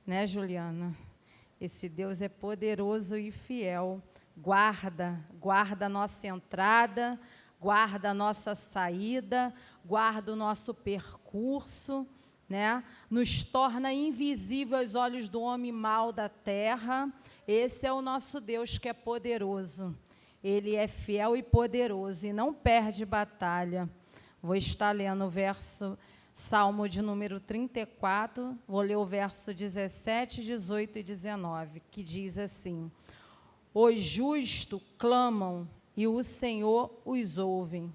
né, Juliana? Esse Deus é poderoso e fiel. Guarda a nossa entrada, guarda a nossa saída, guarda o nosso percurso, né? Nos torna invisível aos olhos do homem mau da terra. Esse é o nosso Deus que é poderoso. Ele é fiel e poderoso e não perde batalha. Vou estar lendo o verso, Salmo de número 34, vou ler o verso 17, 18 e 19, que diz assim: os justos clamam e o Senhor os ouve,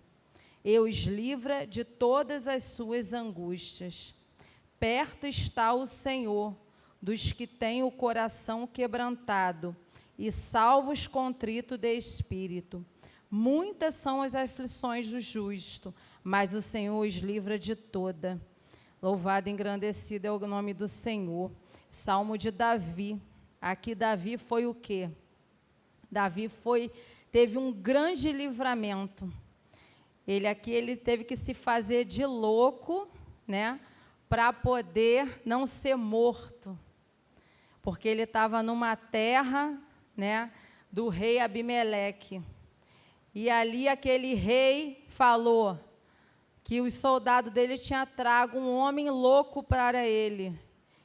e os livra de todas as suas angústias. Perto está o Senhor dos que têm o coração quebrantado e salva os contritos de espírito. Muitas são as aflições do justo, mas o Senhor os livra de toda. Louvado e engrandecido é o nome do Senhor. Salmo de Davi. Aqui Davi foi o quê? Davi teve um grande livramento. Ele teve que se fazer de louco, né, para poder não ser morto, porque ele estava numa terra, né, do rei Abimeleque. E ali aquele rei falou que os soldados dele tinham trago um homem louco para ele.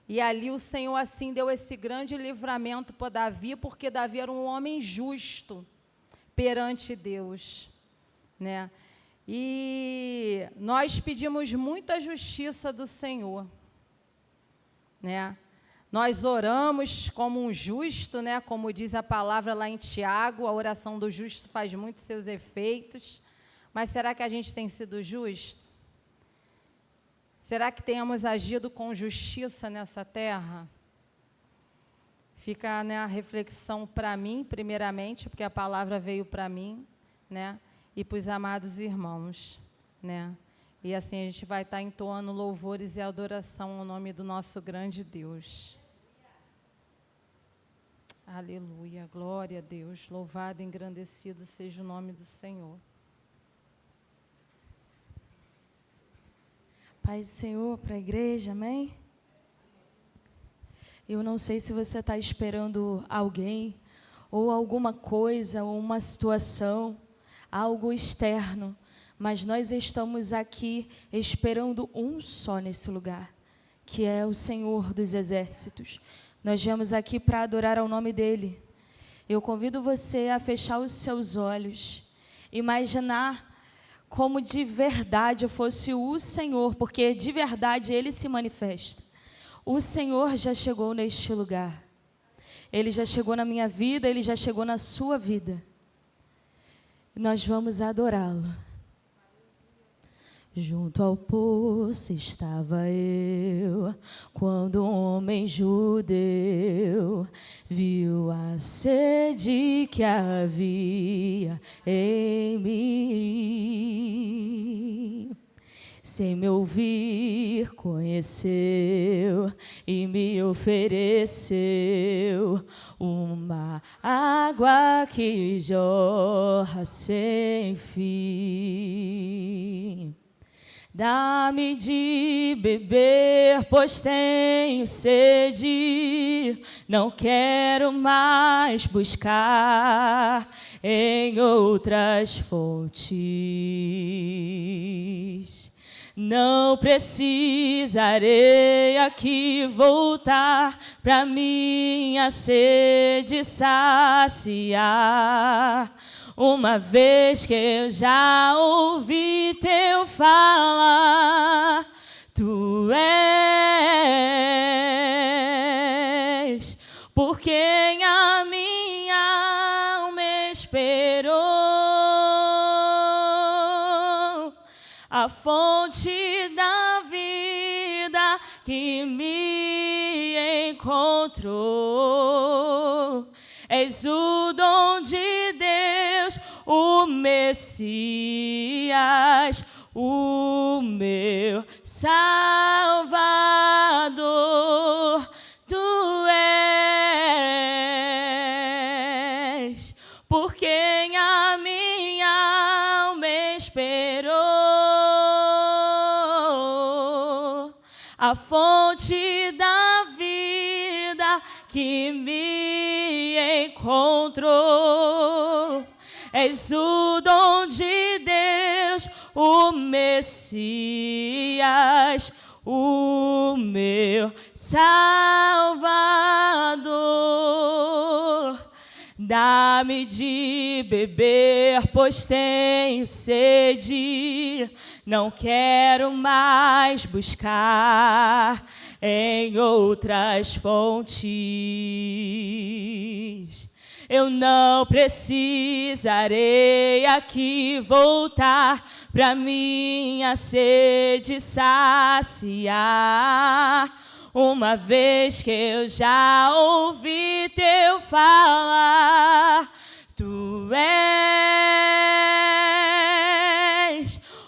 E ali o Senhor assim deu esse grande livramento para Davi, porque Davi era um homem justo perante Deus, né? E nós pedimos muito a justiça do Senhor, né? Nós oramos como um justo, né? Como diz a palavra lá em Tiago, a oração do justo faz muito seus efeitos. Mas será que a gente tem sido justo? Será que temos agido com justiça nessa terra? Fica, né, a reflexão para mim, primeiramente, porque a palavra veio para mim, né, e para os amados irmãos, né? E assim a gente vai estar entoando louvores e adoração ao nome do nosso grande Deus. Aleluia, glória a Deus, louvado e engrandecido seja o nome do Senhor. Paz do Senhor para a igreja, amém? Eu não sei se você está esperando alguém, ou alguma coisa, ou uma situação, algo externo, mas nós estamos aqui esperando um só nesse lugar, que é o Senhor dos Exércitos. Nós viemos aqui para adorar ao nome dEle. Eu convido você a fechar os seus olhos, imaginar como de verdade fosse o Senhor, porque de verdade Ele se manifesta. O Senhor já chegou neste lugar. Ele já chegou na minha vida, Ele já chegou na sua vida. Nós vamos adorá-lo. Junto ao poço estava eu, quando um homem judeu viu a sede que havia em mim. Sem me ouvir, conheceu e me ofereceu uma água que jorra sem fim. Dá-me de beber, pois tenho sede. Não quero mais buscar em outras fontes. Não precisarei aqui voltar pra minha sede saciar. Uma vez que eu já ouvi teu falar, tu és por quem a minha alma esperou, a fonte da vida que me encontrou. És o dom de Deus, o Messias, o meu Salvador. Tu és por quem a minha alma esperou, a fonte da vida que me encontrou. És o dom de Deus, o Messias, o meu Salvador. Dá-me de beber, pois tenho sede. Não quero mais buscar em outras fontes. Eu não precisarei aqui voltar pra minha sede saciar, uma vez que eu já ouvi teu falar. Tu és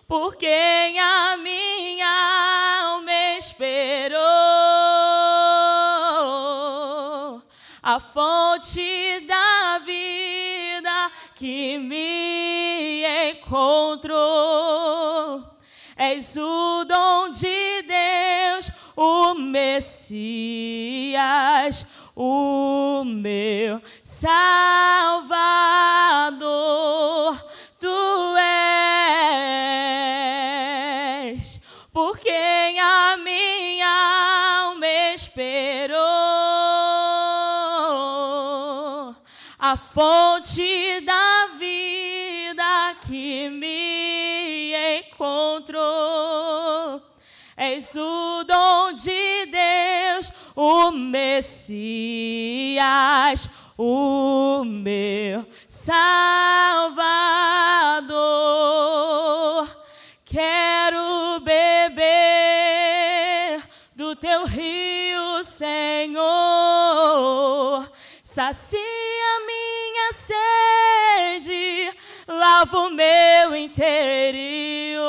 por quem a minha alma esperou, a fonte da vida que me encontrou. És o dom de Deus, o Messias, o meu Salvador. Tu és por quem a minha alma esperou, a fonte da vida que me encontrou. És o dom de Deus, o Messias, o meu Salvador. Quero beber do teu rio, Senhor. Sacia minha sede, lava o meu interior.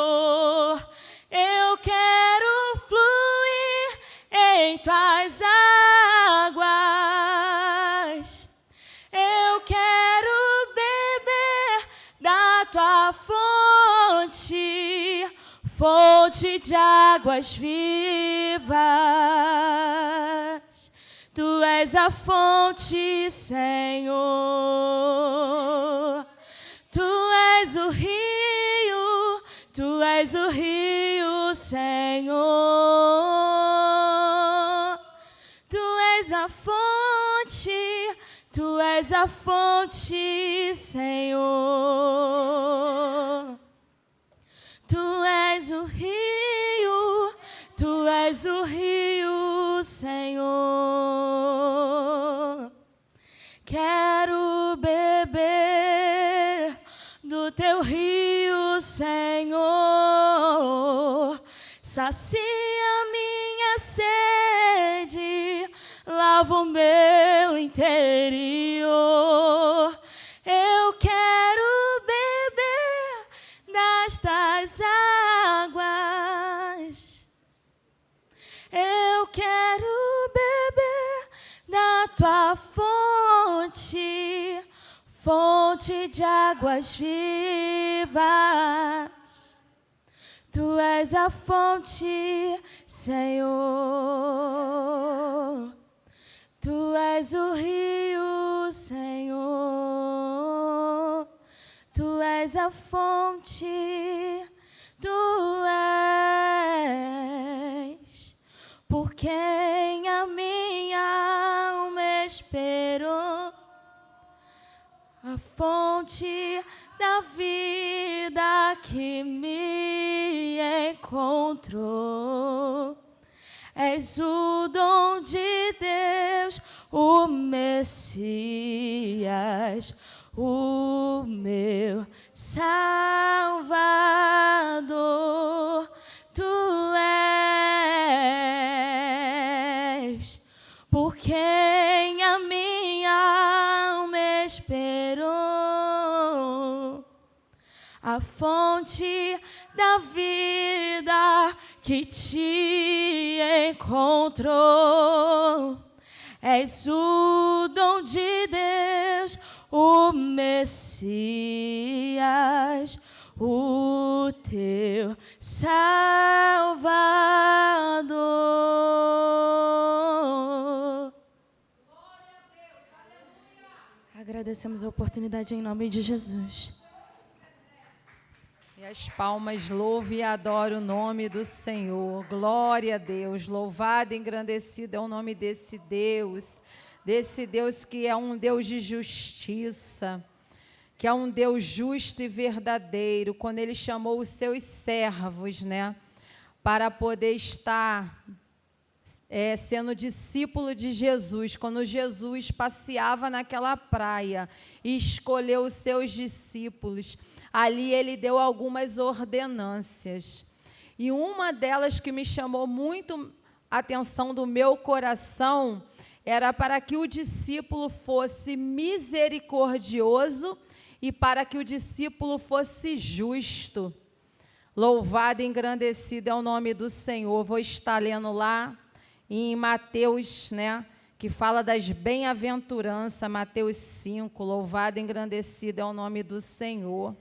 Eu quero fluir em tuas águas. Eu quero beber da tua fonte, fonte de águas vivas. Tu és a fonte, Senhor. Tu és o rio, tu és o rio, Senhor. Tu és a fonte, tu és a fonte, Senhor. Tu és o rio, tu és o rio, Senhor. Quero beber do teu rio, Senhor. Sacia minha sede, lava o meu interior. Eu quero beber destas águas. Eu quero beber da tua fonte, fonte de águas vivas. Tu és a fonte, Senhor. Tu és o rio, Senhor. Tu és a fonte, tu és por quem a minha alma esperou, a fonte da vida que me encontrou. És o dom de Deus, o Messias, o meu Salvador. Tu és por quem a minha alma esperou, a fonte da vida que te encontrou. És o dom de Deus, o Messias, o teu Salvador. Agradecemos a oportunidade em nome de Jesus. E as palmas louve e adore o nome do Senhor. Glória a Deus. Louvado e engrandecido é o nome desse Deus que é um Deus de justiça, que é um Deus justo e verdadeiro, quando Ele chamou os seus servos, né, para poder estar sendo discípulo de Jesus, quando Jesus passeava naquela praia e escolheu os seus discípulos, ali Ele deu algumas ordenâncias. E uma delas que me chamou muito a atenção do meu coração era para que o discípulo fosse misericordioso e para que o discípulo fosse justo. Louvado e engrandecido é o nome do Senhor. Vou estar lendo lá em Mateus, né, que fala das bem-aventuranças, Mateus 5. Louvado e engrandecido é o nome do Senhor.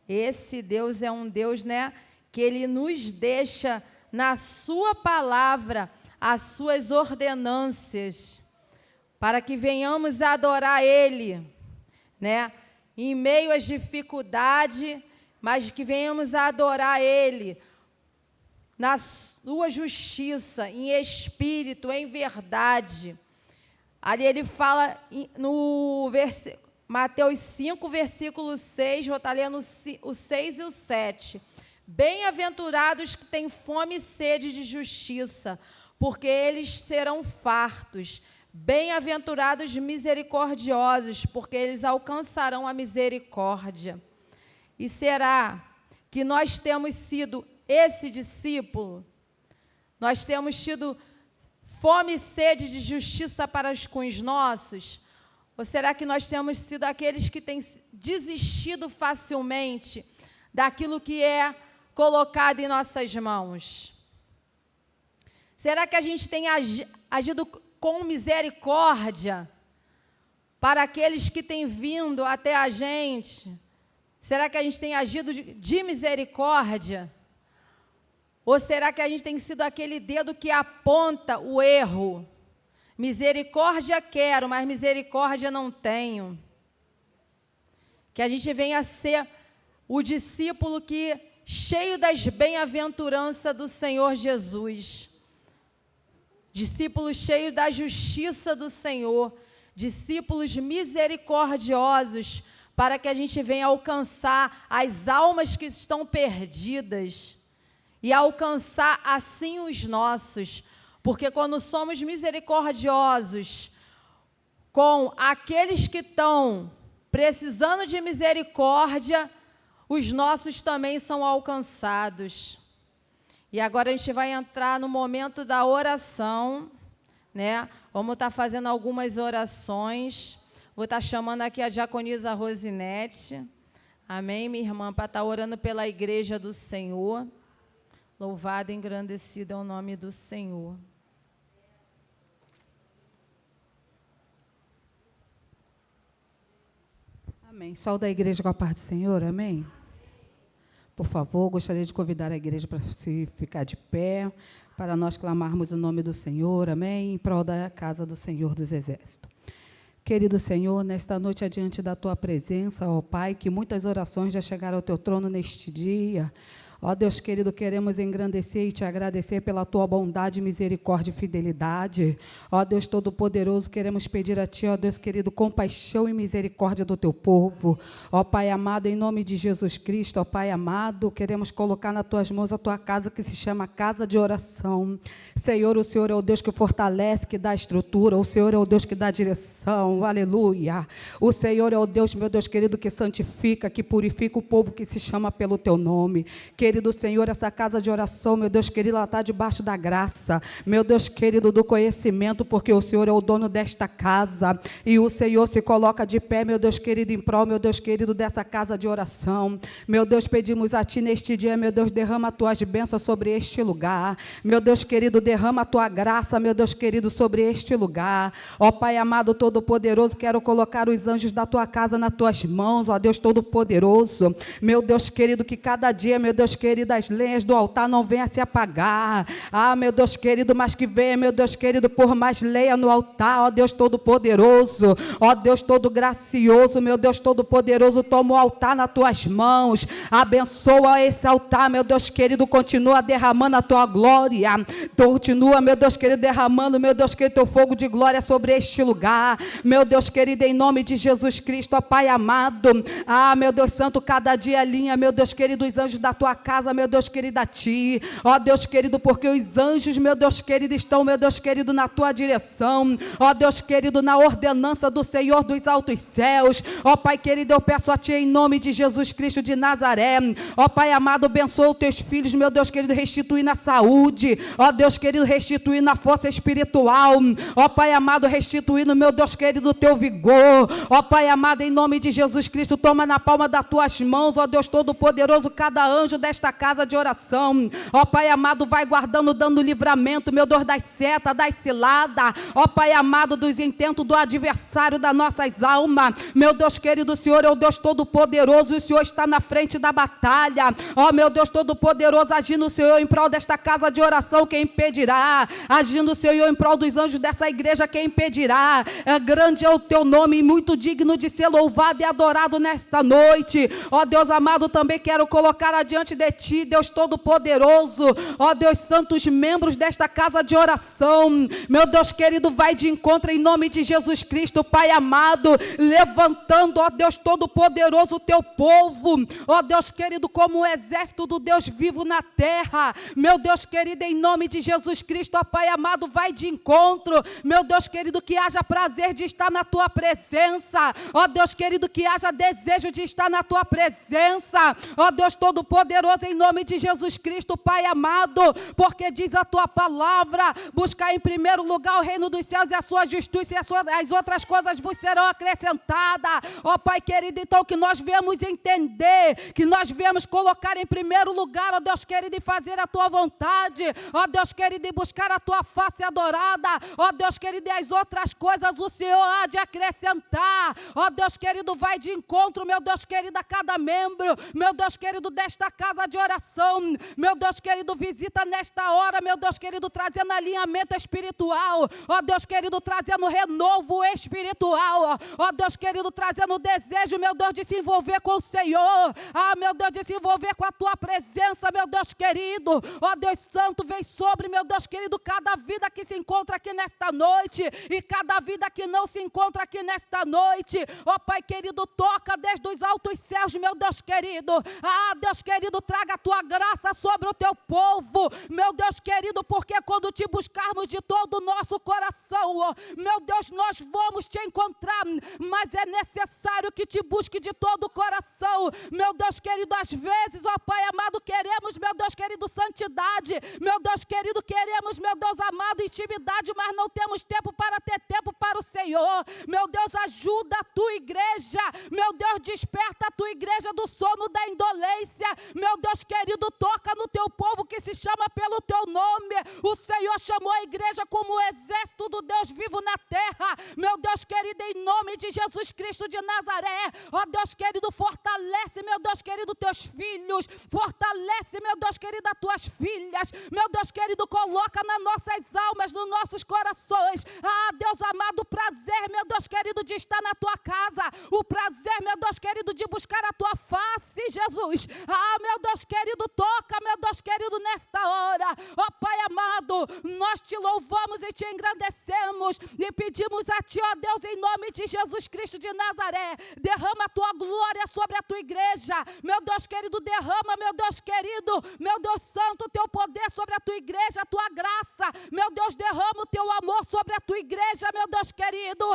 Esse Deus é um Deus, né, que Ele nos deixa na sua palavra as suas ordenâncias, para que venhamos a adorar Ele, né, em meio às dificuldades, mas que venhamos a adorar Ele na sua justiça, em espírito, em verdade. Ali Ele fala no Mateus 5, versículo 6, vou estar lendo o 6 e o 7. Bem-aventurados que têm fome e sede de justiça, porque eles serão fartos. Bem-aventurados misericordiosos, porque eles alcançarão a misericórdia. E será que nós temos sido esse discípulo? Nós temos tido fome e sede de justiça para com os nossos? Ou será que nós temos sido aqueles que têm desistido facilmente daquilo que é colocado em nossas mãos? Será que a gente tem agido com misericórdia para aqueles que têm vindo até a gente? Será que a gente tem agido de misericórdia? Ou será que a gente tem sido aquele dedo que aponta o erro? Misericórdia quero, mas misericórdia não tenho. Que a gente venha a ser o discípulo que, cheio das bem-aventuranças do Senhor Jesus, discípulos cheios da justiça do Senhor, discípulos misericordiosos, para que a gente venha alcançar as almas que estão perdidas e alcançar assim os nossos, porque quando somos misericordiosos com aqueles que estão precisando de misericórdia, os nossos também são alcançados. E agora a gente vai entrar no momento da oração, né? Vamos estar fazendo algumas orações. Vou estar chamando aqui a diaconisa Rosinete. Amém, minha irmã, para estar orando pela igreja do Senhor. Louvado e engrandecido é o nome do Senhor. Amém. Sol da igreja com a paz do Senhor, amém? Por favor, gostaria de convidar a igreja para se ficar de pé, para nós clamarmos o nome do Senhor, amém? Em prol da casa do Senhor dos Exércitos. Querido Senhor, nesta noite, adiante da Tua presença, ó Pai, que muitas orações já chegaram ao Teu trono neste dia. Ó Deus querido, queremos engrandecer e Te agradecer pela Tua bondade, misericórdia e fidelidade. Ó Deus Todo-Poderoso, queremos pedir a Ti, ó Deus querido, compaixão e misericórdia do Teu povo. Ó Pai amado, em nome de Jesus Cristo, ó Pai amado, queremos colocar nas Tuas mãos a Tua casa, que se chama Casa de Oração. Senhor, o Senhor é o Deus que fortalece, que dá estrutura, o Senhor é o Deus que dá direção, aleluia. O Senhor é o Deus, meu Deus querido, que santifica, que purifica o povo que se chama pelo Teu nome. Querido Senhor, essa casa de oração, meu Deus querido, ela está debaixo da graça, meu Deus querido, do conhecimento, porque o Senhor é o dono desta casa, e o Senhor se coloca de pé, meu Deus querido, em prol, meu Deus querido, dessa casa de oração. Meu Deus, pedimos a Ti neste dia, meu Deus, derrama as Tuas bênçãos sobre este lugar, meu Deus querido, derrama a Tua graça, meu Deus querido, sobre este lugar. Ó Pai amado, Todo-Poderoso, quero colocar os anjos da Tua casa nas Tuas mãos, ó Deus Todo-Poderoso, meu Deus querido, que cada dia, meu Deus querido, as lenhas do altar não venham a se apagar. Meu Deus querido, mas que venha, meu Deus querido, por mais lenha no altar, ó Deus Todo-Poderoso, ó Deus Todo-Gracioso, meu Deus Todo-Poderoso, toma o altar nas tuas mãos, abençoa esse altar, meu Deus querido, continua derramando a tua glória, continua, meu Deus querido, derramando, meu Deus querido, teu fogo de glória sobre este lugar, meu Deus querido, em nome de Jesus Cristo, ó Pai amado, meu Deus Santo, cada dia alinha, meu Deus querido, os anjos da tua casa, meu Deus querido, a ti, ó Deus querido, porque os anjos, meu Deus querido, estão, meu Deus querido, na tua direção, ó Deus querido, na ordenança do Senhor dos altos céus, ó Pai querido, eu peço a ti em nome de Jesus Cristo de Nazaré, ó Pai amado, abençoa os teus filhos, meu Deus querido, restituindo a saúde, ó Deus querido, restituindo a força espiritual, ó Pai amado, restituindo, meu Deus querido, o teu vigor, ó Pai amado, em nome de Jesus Cristo, toma na palma das tuas mãos, ó Deus Todo-Poderoso, cada anjo desta casa de oração, ó Pai amado, vai guardando, dando livramento, meu Deus, das setas, das ciladas, ó Pai amado, dos intentos do adversário das nossas almas, meu Deus querido, o Senhor é o Deus Todo-Poderoso, e o Senhor está na frente da batalha, ó meu Deus Todo-Poderoso, agindo o Senhor em prol desta casa de oração, quem impedirá? Agindo o Senhor em prol dos anjos dessa igreja, quem impedirá? Grande é o teu nome, e muito digno de ser louvado e adorado nesta noite, ó Deus amado, também quero colocar adiante de ti, Deus Todo-Poderoso, ó Deus Santo, os membros desta casa de oração, meu Deus querido, vai de encontro em nome de Jesus Cristo, Pai amado, levantando, ó Deus Todo-Poderoso, o teu povo, ó Deus querido, como um exército do Deus vivo na terra, meu Deus querido, em nome de Jesus Cristo, ó Pai amado, vai de encontro, meu Deus querido, que haja prazer de estar na tua presença, ó Deus querido, que haja desejo de estar na tua presença, ó Deus Todo-Poderoso, em nome de Jesus Cristo, Pai amado, porque diz a tua palavra, buscar em primeiro lugar o reino dos céus e a sua justiça, e as outras coisas vos serão acrescentadas, ó Pai querido, então que nós viemos entender, que nós viemos colocar em primeiro lugar, ó Deus querido, e fazer a tua vontade, ó Deus querido, e buscar a tua face adorada, ó Deus querido, e as outras coisas o Senhor há de acrescentar, ó Deus querido, vai de encontro, meu Deus querido, a cada membro, meu Deus querido, desta casa de oração, meu Deus querido, visita nesta hora, meu Deus querido, trazendo alinhamento espiritual, ó Deus querido, trazendo renovo espiritual, ó Deus querido, trazendo desejo, meu Deus, de se envolver com o Senhor, meu Deus, de se envolver com a tua presença, meu Deus querido, ó Deus Santo, vem sobre, meu Deus querido, cada vida que se encontra aqui nesta noite, e cada vida que não se encontra aqui nesta noite, ó Pai querido, toca desde os altos céus, meu Deus querido, Deus querido, traga a tua graça sobre o teu povo, meu Deus querido, porque quando te buscarmos de todo o nosso coração, meu Deus, nós vamos te encontrar, mas é necessário que te busque de todo o coração, meu Deus querido, às vezes, ó Pai amado, queremos, meu Deus querido, santidade, meu Deus querido, queremos, meu Deus amado, intimidade, mas não temos tempo para ter tempo para o Senhor, meu Deus, ajuda a tua igreja, meu Deus, desperta a tua igreja do sono da indolência, meu Deus querido, toca no teu povo que se chama pelo teu nome, o Senhor chamou a igreja como o exército do Deus vivo na terra, meu Deus querido, em nome de Jesus Cristo de Nazaré, ó Deus querido, fortalece, meu Deus querido, teus filhos, fortalece, meu Deus querido, as tuas filhas, meu Deus querido, coloca nas nossas almas, nos nossos corações, Deus amado, o prazer, meu Deus querido, de estar na tua casa, o prazer, meu Deus querido, de buscar a tua face, Jesus, meu Deus querido, toca, meu Deus querido, nesta hora, ó Pai amado, nós te louvamos e te engrandecemos, e pedimos a ti, ó Deus, em nome de Jesus Cristo de Nazaré, derrama a tua glória sobre a tua igreja, meu Deus querido, derrama, meu Deus querido, meu Deus santo, o teu poder sobre a tua igreja, a tua graça, meu Deus, derrama o teu amor sobre a tua igreja, meu Deus querido,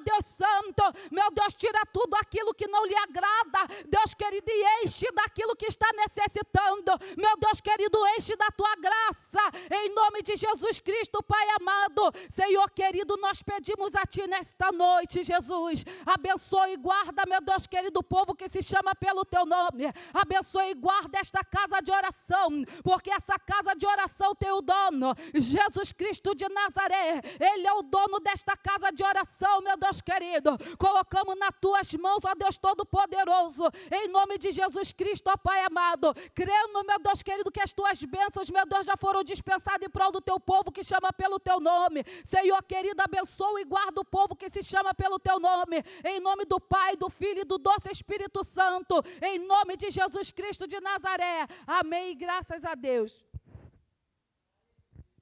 Deus santo, meu Deus, tira tudo aquilo que não lhe agrada, Deus querido, e enche daquilo que está necessitando, meu Deus querido, enche da tua graça, em nome de Jesus Cristo, Pai amado. Senhor querido, nós pedimos a Ti nesta noite, Jesus, abençoe e guarda, meu Deus querido, o povo que se chama pelo Teu nome, abençoe e guarda esta casa de oração, porque essa casa de oração tem o dono, Jesus Cristo de Nazaré, Ele é o dono desta casa de oração, meu Deus querido. Colocamos nas Tuas mãos, ó Deus Todo-Poderoso, em nome de Jesus Cristo, ó Pai amado, crendo, meu Deus querido, que as Tuas bênçãos, meu Deus, já foram dispensadas em prol do Teu povo que chama pelo Teu nome. Senhor querido, abençoa e guarda o povo que se chama pelo Teu nome, em nome do Pai, do Filho e do doce Espírito Santo, em nome de Jesus Cristo de Nazaré. Amém e graças a Deus.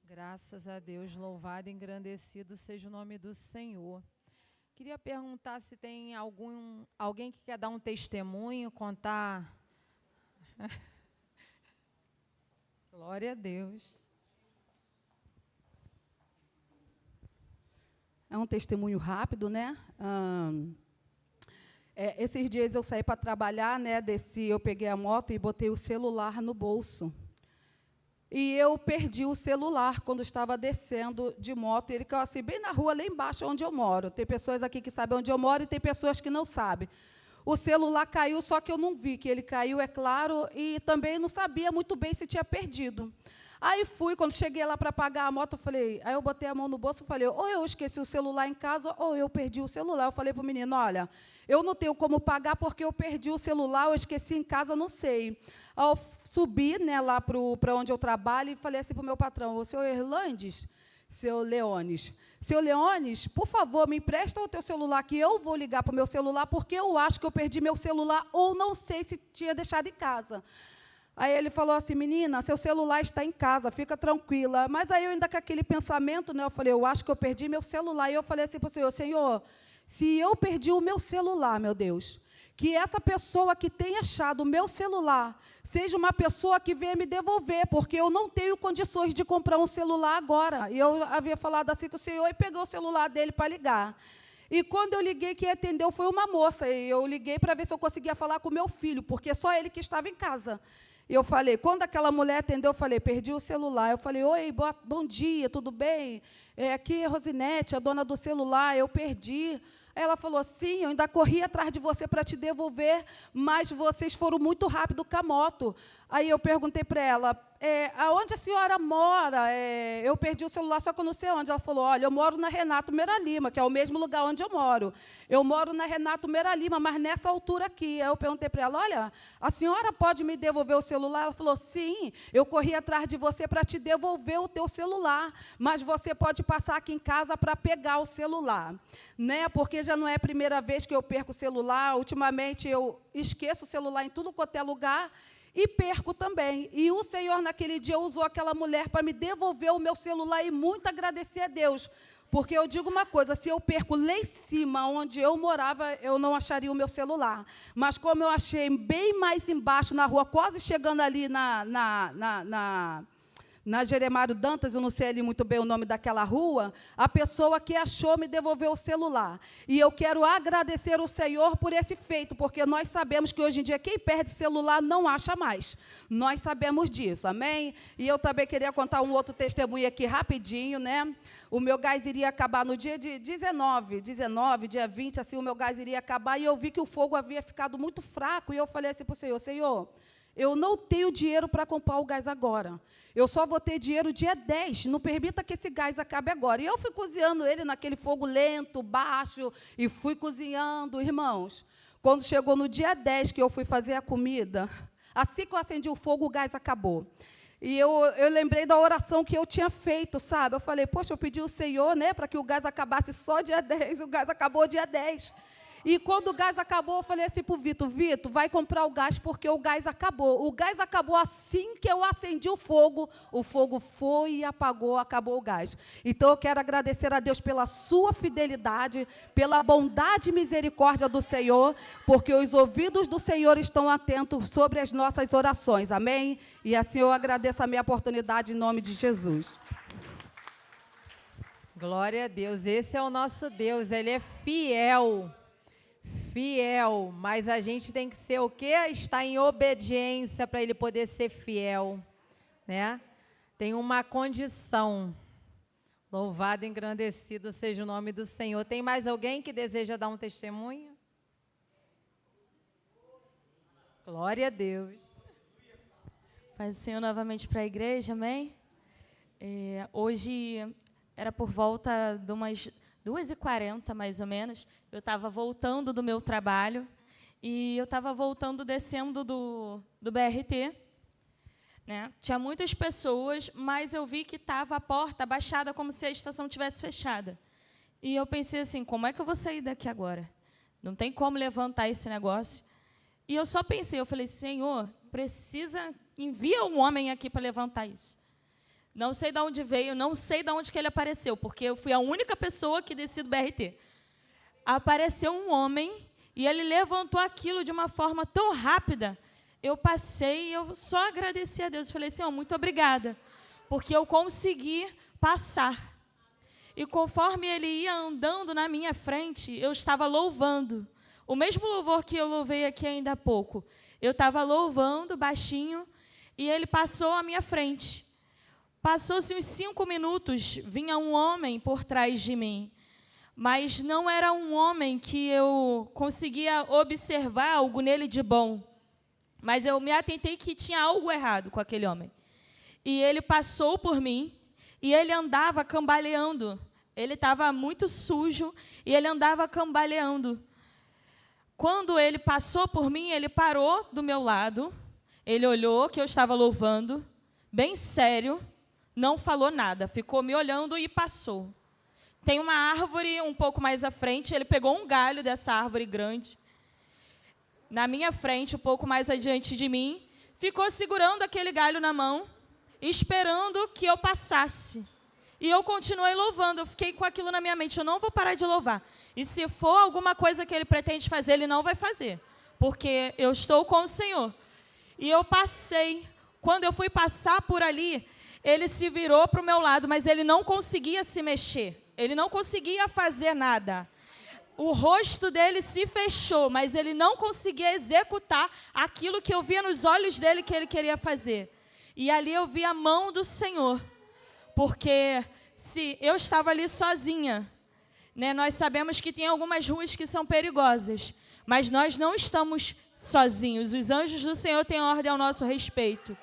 Graças a Deus, louvado e engrandecido seja o nome do Senhor. Queria perguntar se tem alguém que quer dar um testemunho, contar. Glória a Deus. É um testemunho rápido, né? Esses dias eu saí para trabalhar, né? Eu peguei a moto e botei o celular no bolso. E eu perdi o celular quando estava descendo de moto. Ele caiu assim, bem na rua, lá embaixo, onde eu moro. Tem pessoas aqui que sabem onde eu moro e tem pessoas que não sabem. O celular caiu, só que eu não vi que ele caiu, é claro, e também não sabia muito bem se tinha perdido. Aí quando cheguei lá para pagar a moto, aí eu botei a mão no bolso e falei, ou eu esqueci o celular em casa, ou eu perdi o celular. Eu falei para o menino, olha, eu não tenho como pagar porque eu perdi o celular, eu esqueci em casa, não sei. Aí eu subi, né, lá para onde eu trabalho e falei assim para o meu patrão, o seu Erlandes, seu Leones, por favor, me empresta o teu celular que eu vou ligar para o meu celular porque eu acho que eu perdi meu celular ou não sei se tinha deixado em casa. Aí ele falou assim, menina, seu celular está em casa, fica tranquila. Mas aí eu ainda com aquele pensamento, né, eu falei, eu acho que eu perdi meu celular. E eu falei assim para o Senhor, Senhor, se eu perdi o meu celular, meu Deus, que essa pessoa que tem achado o meu celular seja uma pessoa que venha me devolver, porque eu não tenho condições de comprar um celular agora. E eu havia falado assim com o Senhor e pegou o celular dele para ligar. E quando eu liguei, quem atendeu foi uma moça. E eu liguei para ver se eu conseguia falar com o meu filho, porque só ele que estava em casa. E eu falei, quando aquela mulher atendeu, eu falei, perdi o celular. Eu falei, oi, bom dia, tudo bem? Aqui é Rosinete, a dona do celular, eu perdi. Aí ela falou, sim, eu ainda corri atrás de você para te devolver, mas vocês foram muito rápido com a moto. Aí eu perguntei para ela, aonde a senhora mora? Eu perdi o celular, só que eu não sei onde. Ela falou, olha, eu moro na Renato Meira Lima, que é o mesmo lugar onde eu moro. Eu moro na Renato Meira Lima, mas nessa altura aqui. Aí eu perguntei para ela, olha, a senhora pode me devolver o celular? Ela falou, sim, eu corri atrás de você para te devolver o teu celular, mas você pode passar aqui em casa para pegar o celular, né? Porque já não é a primeira vez que eu perco o celular. Ultimamente eu esqueço o celular em tudo quanto é lugar, e perco também. E o Senhor, naquele dia, usou aquela mulher para me devolver o meu celular e muito agradecer a Deus. Porque eu digo uma coisa, se eu perco lá em cima, onde eu morava, eu não acharia o meu celular. Mas como eu achei bem mais embaixo na rua, quase chegando ali na Jeremário Dantas, eu não sei ali muito bem o nome daquela rua, a pessoa que achou me devolveu o celular. E eu quero agradecer o Senhor por esse feito, porque nós sabemos que hoje em dia quem perde celular não acha mais. Nós sabemos disso, amém? E eu também queria contar um outro testemunho aqui rapidinho, né? O meu gás iria acabar no dia de 19, dia 20, assim, o meu gás iria acabar, e eu vi que o fogo havia ficado muito fraco, e eu falei assim para o Senhor, Senhor, eu não tenho dinheiro para comprar o gás agora. Eu só vou ter dinheiro dia 10. Não permita que esse gás acabe agora. E eu fui cozinhando ele naquele fogo lento, baixo, e fui cozinhando, irmãos. Quando chegou no dia 10 que eu fui fazer a comida, assim que eu acendi o fogo, o gás acabou. E eu lembrei da oração que eu tinha feito, sabe? Eu falei, poxa, eu pedi ao Senhor, né, para que o gás acabasse só dia 10. O gás acabou dia 10. E quando o gás acabou, eu falei assim para o Vitor, vai comprar o gás porque o gás acabou. O gás acabou assim que eu acendi o fogo foi e apagou, acabou o gás. Então, eu quero agradecer a Deus pela sua fidelidade, pela bondade e misericórdia do Senhor, porque os ouvidos do Senhor estão atentos sobre as nossas orações, amém? E assim eu agradeço a minha oportunidade em nome de Jesus. Glória a Deus, esse é o nosso Deus, Ele é fiel. Fiel, mas a gente tem que ser o quê? Estar em obediência para Ele poder ser fiel, né? tem uma condição. Louvado e engrandecido seja o nome do Senhor. Tem mais alguém que deseja dar um testemunho? Glória a Deus. Paz do Senhor novamente para a igreja, amém? Hoje era por volta de umas 2h40, mais ou menos. Eu estava voltando do meu trabalho e eu estava voltando, descendo do BRT. Né? Tinha muitas pessoas, mas eu vi que estava a porta abaixada, como se a estação tivesse fechada. E eu pensei assim, como é que eu vou sair daqui agora? Não tem como levantar esse negócio. E eu só pensei, eu falei, Senhor, envia um homem aqui para levantar isso. Não sei de onde veio, não sei de onde que ele apareceu, porque eu fui a única pessoa que desci do BRT. Apareceu um homem e ele levantou aquilo de uma forma tão rápida. Eu passei e eu só agradeci a Deus. Eu falei, Senhor, muito obrigada, porque eu consegui passar. E conforme ele ia andando na minha frente, eu estava louvando. O mesmo louvor que eu louvei aqui ainda há pouco. Eu estava louvando baixinho e ele passou à minha frente. Passou-se uns 5 minutos, vinha um homem por trás de mim. Mas não era um homem que eu conseguia observar algo nele de bom. Mas eu me atentei que tinha algo errado com aquele homem. E ele passou por mim e ele andava cambaleando. Ele estava muito sujo e ele andava cambaleando. Quando ele passou por mim, ele parou do meu lado. Ele olhou que eu estava louvando, bem sério, não falou nada, ficou me olhando e passou. Tem uma árvore um pouco mais à frente, ele pegou um galho dessa árvore grande. Na minha frente, um pouco mais adiante de mim, ficou segurando aquele galho na mão, esperando que eu passasse. E eu continuei louvando, eu fiquei com aquilo na minha mente, eu não vou parar de louvar. E se for alguma coisa que ele pretende fazer, ele não vai fazer, porque eu estou com o Senhor. E eu passei, quando eu fui passar por ali, ele se virou para o meu lado, mas ele não conseguia se mexer, ele não conseguia fazer nada. O rosto dele se fechou, mas ele não conseguia executar aquilo que eu via nos olhos dele que ele queria fazer. E ali eu vi a mão do Senhor, porque se eu estava ali sozinha, né, nós sabemos que tem algumas ruas que são perigosas, mas nós não estamos sozinhos. Os anjos do Senhor têm ordem ao nosso respeito.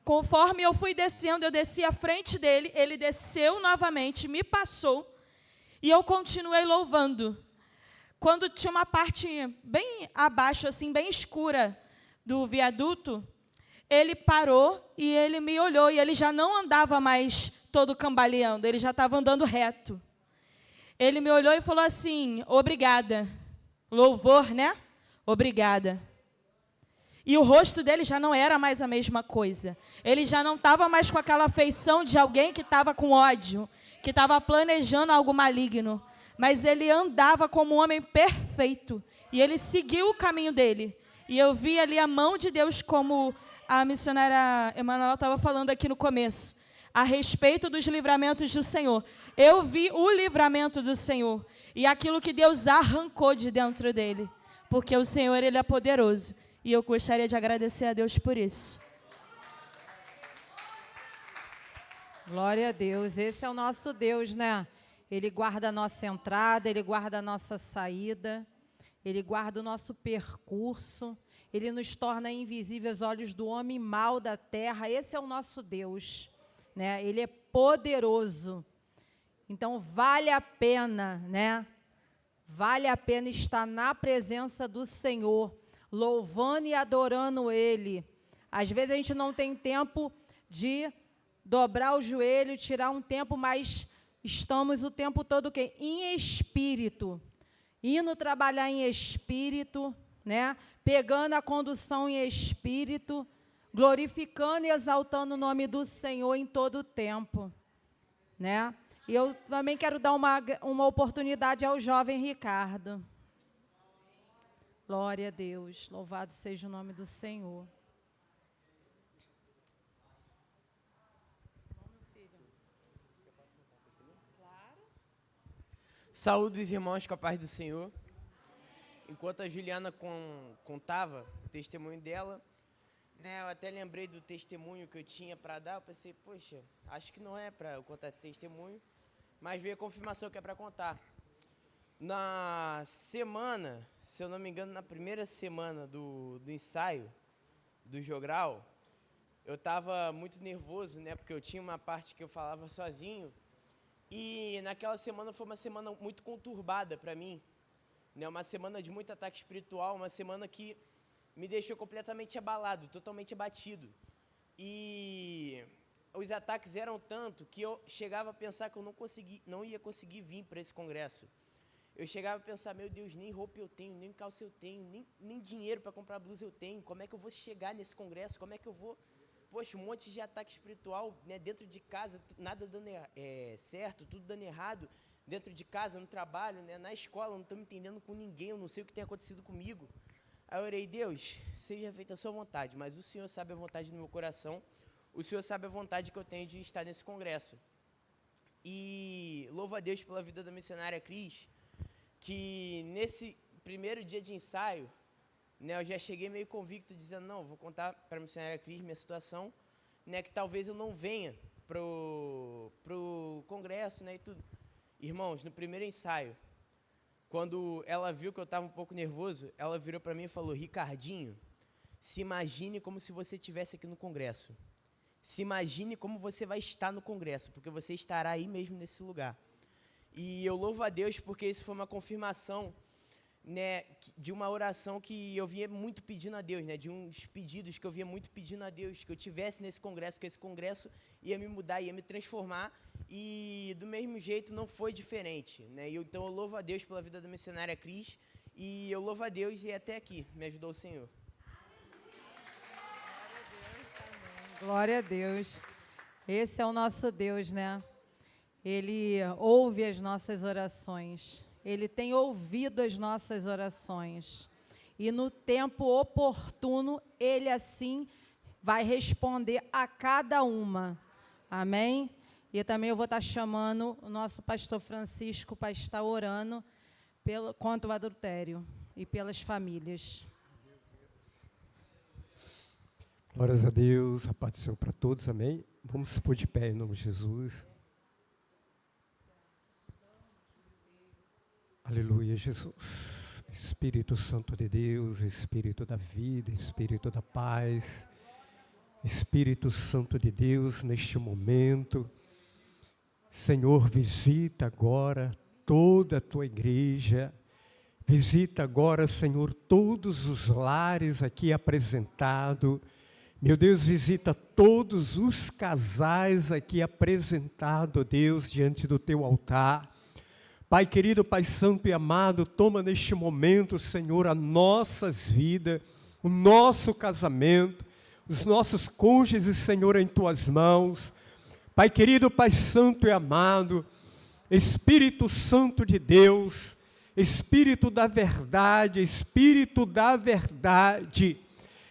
Conforme eu fui descendo, eu desci à frente dele, ele desceu novamente, me passou, e eu continuei louvando. Quando tinha uma parte bem abaixo, assim, bem escura do viaduto, ele parou e ele me olhou, e ele já não andava mais todo cambaleando, ele já estava andando reto. Ele me olhou e falou assim, obrigada. Louvor, né? Obrigada. E o rosto dele já não era mais a mesma coisa. Ele já não estava mais com aquela feição de alguém que estava com ódio, que estava planejando algo maligno. Mas ele andava como um homem perfeito. E ele seguiu o caminho dele. E eu vi ali a mão de Deus, como a missionária Emanuela estava falando aqui no começo, a respeito dos livramentos do Senhor. Eu vi o livramento do Senhor e aquilo que Deus arrancou de dentro dele. Porque o Senhor, ele é poderoso. E eu gostaria de agradecer a Deus por isso. Glória a Deus. Esse é o nosso Deus, né? Ele guarda a nossa entrada, ele guarda a nossa saída, ele guarda o nosso percurso, ele nos torna invisíveis aos olhos do homem mau da terra. Esse é o nosso Deus, né? Ele é poderoso. Então, vale a pena, né? Vale a pena estar na presença do Senhor, louvando e adorando Ele. Às vezes a gente não tem tempo de dobrar o joelho, tirar um tempo, mas estamos o tempo todo em espírito, indo trabalhar em espírito, né? Pegando a condução em espírito, glorificando e exaltando o nome do Senhor em todo o tempo, né? E eu também quero dar uma oportunidade ao jovem Ricardo. Glória a Deus, louvado seja o nome do Senhor. Saúde os irmãos com a paz do Senhor. Enquanto a Juliana contava o testemunho dela, né, eu até lembrei do testemunho que eu tinha para dar, eu pensei, poxa, acho que não é para eu contar esse testemunho, mas veio a confirmação que é para contar. Na semana, se eu não me engano, na primeira semana do ensaio do jogral, eu estava muito nervoso, né, porque eu tinha uma parte que eu falava sozinho, e naquela semana foi uma semana muito conturbada para mim, né, uma semana de muito ataque espiritual, uma semana que me deixou completamente abalado, totalmente abatido. E os ataques eram tanto que eu chegava a pensar que eu não ia conseguir vir para esse congresso. Eu chegava a pensar, meu Deus, nem roupa eu tenho, nem calça eu tenho, nem dinheiro para comprar blusa eu tenho. Como é que eu vou chegar nesse congresso? Como é que eu vou... Poxa, um monte de ataque espiritual, né, dentro de casa, nada dando certo, tudo dando errado. Dentro de casa, no trabalho, né, na escola, não estou me entendendo com ninguém, eu não sei o que tem acontecido comigo. Aí eu orei, Deus, seja feita a sua vontade, mas o Senhor sabe a vontade do meu coração, o Senhor sabe a vontade que eu tenho de estar nesse congresso. E louvo a Deus pela vida da missionária Cris, que nesse primeiro dia de ensaio, né, eu já cheguei meio convicto, dizendo, não, vou contar para a missionária Cris minha situação, né, que talvez eu não venha pro congresso, né, e tudo. Irmãos, no primeiro ensaio, quando ela viu que eu estava um pouco nervoso, ela virou para mim e falou, Ricardinho, se imagine como se você estivesse aqui no congresso. Se imagine como você vai estar no congresso, porque você estará aí mesmo nesse lugar. E eu louvo a Deus porque isso foi uma confirmação, né, de uma oração que eu vinha muito pedindo a Deus, né, de uns pedidos que eu vinha muito pedindo a Deus, que eu tivesse nesse congresso, que esse congresso ia me mudar, ia me transformar, e do mesmo jeito não foi diferente, né, então eu louvo a Deus pela vida da missionária Cris, e eu louvo a Deus e até aqui me ajudou o Senhor. Glória a Deus. Esse é o nosso Deus, né? Ele ouve as nossas orações. Ele tem ouvido as nossas orações. E no tempo oportuno, Ele assim vai responder a cada uma. Amém? E também eu vou estar chamando o nosso pastor Francisco para estar orando contra o adultério e pelas famílias. Glórias a Deus, a paz do Senhor para todos, amém? Vamos se pôr de pé em nome de Jesus. Aleluia, Jesus. Espírito Santo de Deus, Espírito da vida, Espírito da paz, Espírito Santo de Deus, neste momento, Senhor, visita agora toda a tua igreja, visita agora, Senhor, todos os lares aqui apresentados. Meu Deus, visita todos os casais aqui apresentados, Deus, diante do teu altar. Pai querido, Pai santo e amado, toma neste momento, Senhor, as nossas vidas, o nosso casamento, os nossos cônjuges, Senhor, em tuas mãos. Pai querido, Pai santo e amado, Espírito Santo de Deus, Espírito da verdade,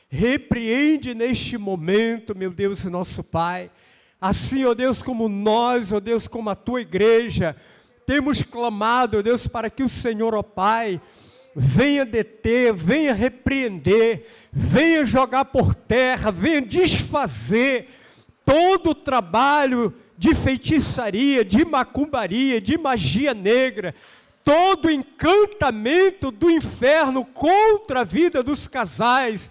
repreende neste momento, meu Deus e nosso Pai, assim, ó Deus, como nós, ó Deus, como a tua igreja, temos clamado, ó Deus, para que o Senhor, ó Pai, venha deter, venha repreender, venha jogar por terra, venha desfazer todo o trabalho de feitiçaria, de macumbaria, de magia negra, todo encantamento do inferno contra a vida dos casais,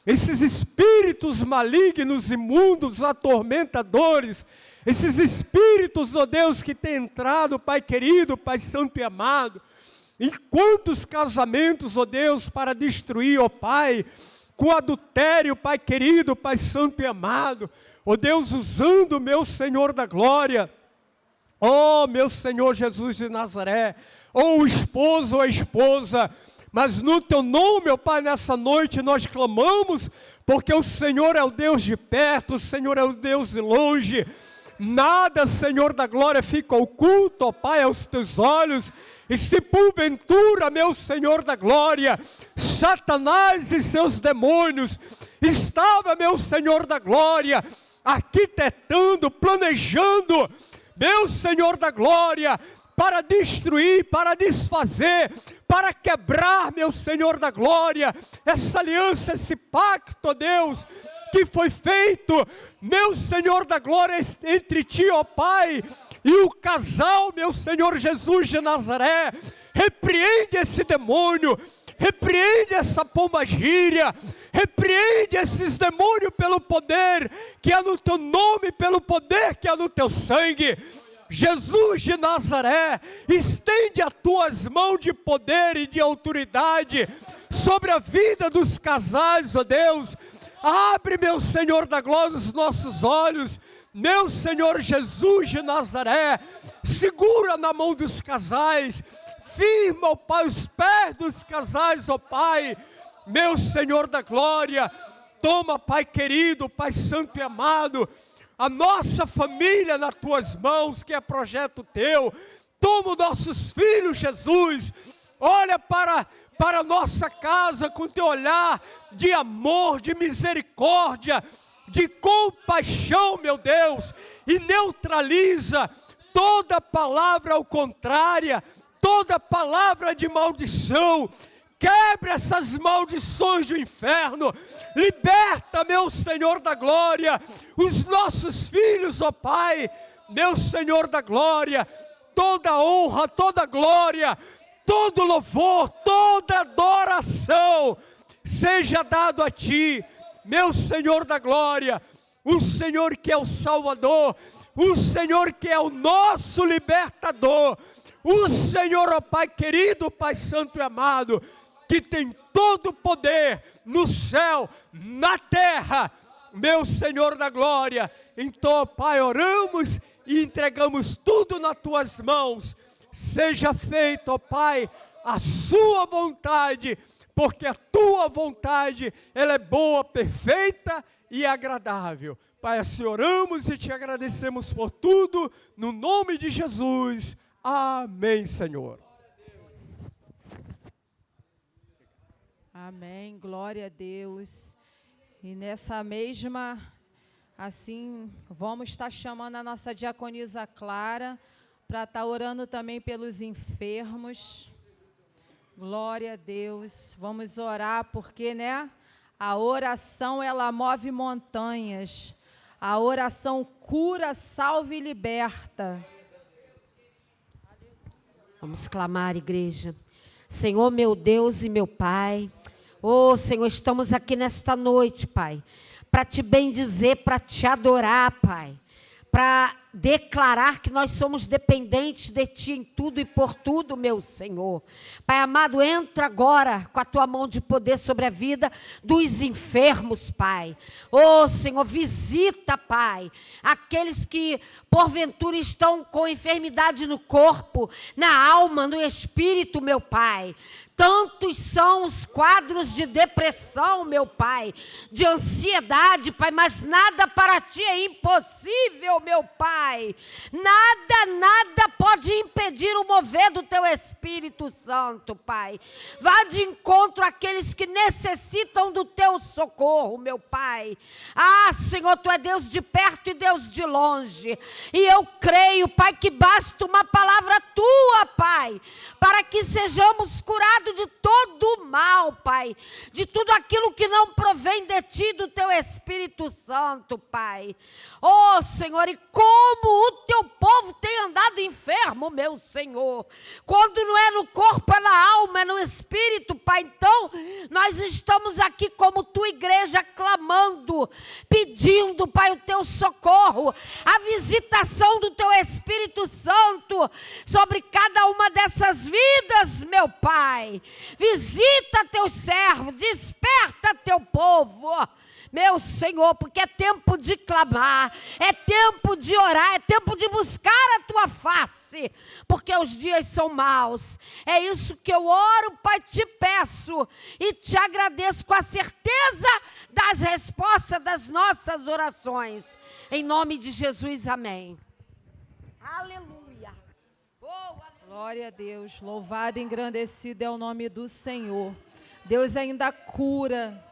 esses espíritos malignos, imundos, atormentadores, esses espíritos, ó Deus, que têm entrado, Pai querido, Pai santo e amado, em quantos casamentos, ó Deus, para destruir, ó Pai, com adultério, Pai querido, Pai santo e amado, ó Deus, usando meu Senhor da glória, ó meu Senhor Jesus de Nazaré, ó o esposo ou a esposa, mas no teu nome, ó Pai, nessa noite nós clamamos, porque o Senhor é o Deus de perto, o Senhor é o Deus de longe, nada, Senhor da glória, fica oculto, ó Pai, aos teus olhos, e se porventura, meu Senhor da glória, Satanás e seus demônios, estava, meu Senhor da glória, arquitetando, planejando, meu Senhor da glória, para destruir, para desfazer, para quebrar, meu Senhor da glória, essa aliança, esse pacto, ó Deus, que foi feito, meu Senhor da glória, entre ti, ó Pai, e o casal, meu Senhor Jesus de Nazaré. Repreende esse demônio, repreende essa pombagíria, repreende esses demônios pelo poder que é no teu nome, pelo poder que é no teu sangue. Jesus de Nazaré, estende as tuas mãos de poder e de autoridade sobre a vida dos casais, ó Deus. Abre, meu Senhor da glória, os nossos olhos, meu Senhor Jesus de Nazaré. Segura na mão dos casais, firma, ó Pai, os pés dos casais, ó Pai, meu Senhor da glória. Toma, Pai querido, Pai santo e amado, a nossa família nas tuas mãos, que é projeto teu. Toma os nossos filhos, Jesus. Olha para a nossa casa com teu olhar de amor, de misericórdia, de compaixão, meu Deus, e neutraliza toda palavra ao contrária, toda palavra de maldição. Quebre essas maldições do inferno. Liberta, meu Senhor da glória, os nossos filhos, ó Pai, meu Senhor da glória. Toda honra, toda glória, todo louvor, toda adoração seja dado a Ti, meu Senhor da glória. O Senhor que é o Salvador, o Senhor que é o nosso libertador, o Senhor, ó Pai querido, Pai santo e amado, que tem todo o poder no céu, na terra, meu Senhor da glória. Então, Pai, oramos e entregamos tudo nas Tuas mãos. Seja feita, ó Pai, a Sua vontade, porque a Tua vontade, ela é boa, perfeita e agradável. Pai, assim oramos e Te agradecemos por tudo, no nome de Jesus. Amém, Senhor. Amém, glória a Deus. E nessa mesma, assim, vamos estar chamando a nossa diaconisa Clara para estar orando também pelos enfermos. Glória a Deus. Vamos orar porque, né, a oração, ela move montanhas. A oração cura, salva e liberta. Vamos clamar, igreja. Senhor, meu Deus e meu Pai, oh, Senhor, estamos aqui nesta noite, Pai, para Te bendizer, para Te adorar, Pai, para declarar que nós somos dependentes de Ti em tudo e por tudo, meu Senhor. Pai amado, entra agora com a Tua mão de poder sobre a vida dos enfermos, Pai. Oh, Senhor, visita, Pai, aqueles que porventura estão com enfermidade no corpo, na alma, no espírito, meu Pai. Tantos são os quadros de depressão, meu Pai, de ansiedade, Pai, mas nada para Ti é impossível, meu Pai. Nada pode impedir o mover do Teu Espírito Santo, Pai. Vá de encontro àqueles que necessitam do Teu socorro, meu Pai. Ah, Senhor, Tu é Deus de perto e Deus de longe. E eu creio, Pai, que basta uma palavra Tua, Pai, para que sejamos curados de todo o mal, Pai, de tudo aquilo que não provém de Ti, do Teu Espírito Santo, Pai. Oh, Senhor, e como o Teu povo tem andado enfermo, meu Senhor, quando não é no corpo, é na alma, é no espírito, Pai. Então, nós estamos aqui como Tua igreja, clamando, pedindo, Pai, o Teu socorro, a visitação do Teu Espírito Santo sobre cada uma dessas vidas, meu Pai. Visita Teus servos, desperta Teu povo, meu Senhor, porque é tempo de clamar, é tempo de orar, é tempo de buscar a Tua face, porque os dias são maus. É isso que eu oro, Pai, Te peço e Te agradeço com a certeza das respostas das nossas orações. Em nome de Jesus, amém. Aleluia. Oh, aleluia. Glória a Deus, louvado e engrandecido é o nome do Senhor. Deus ainda cura,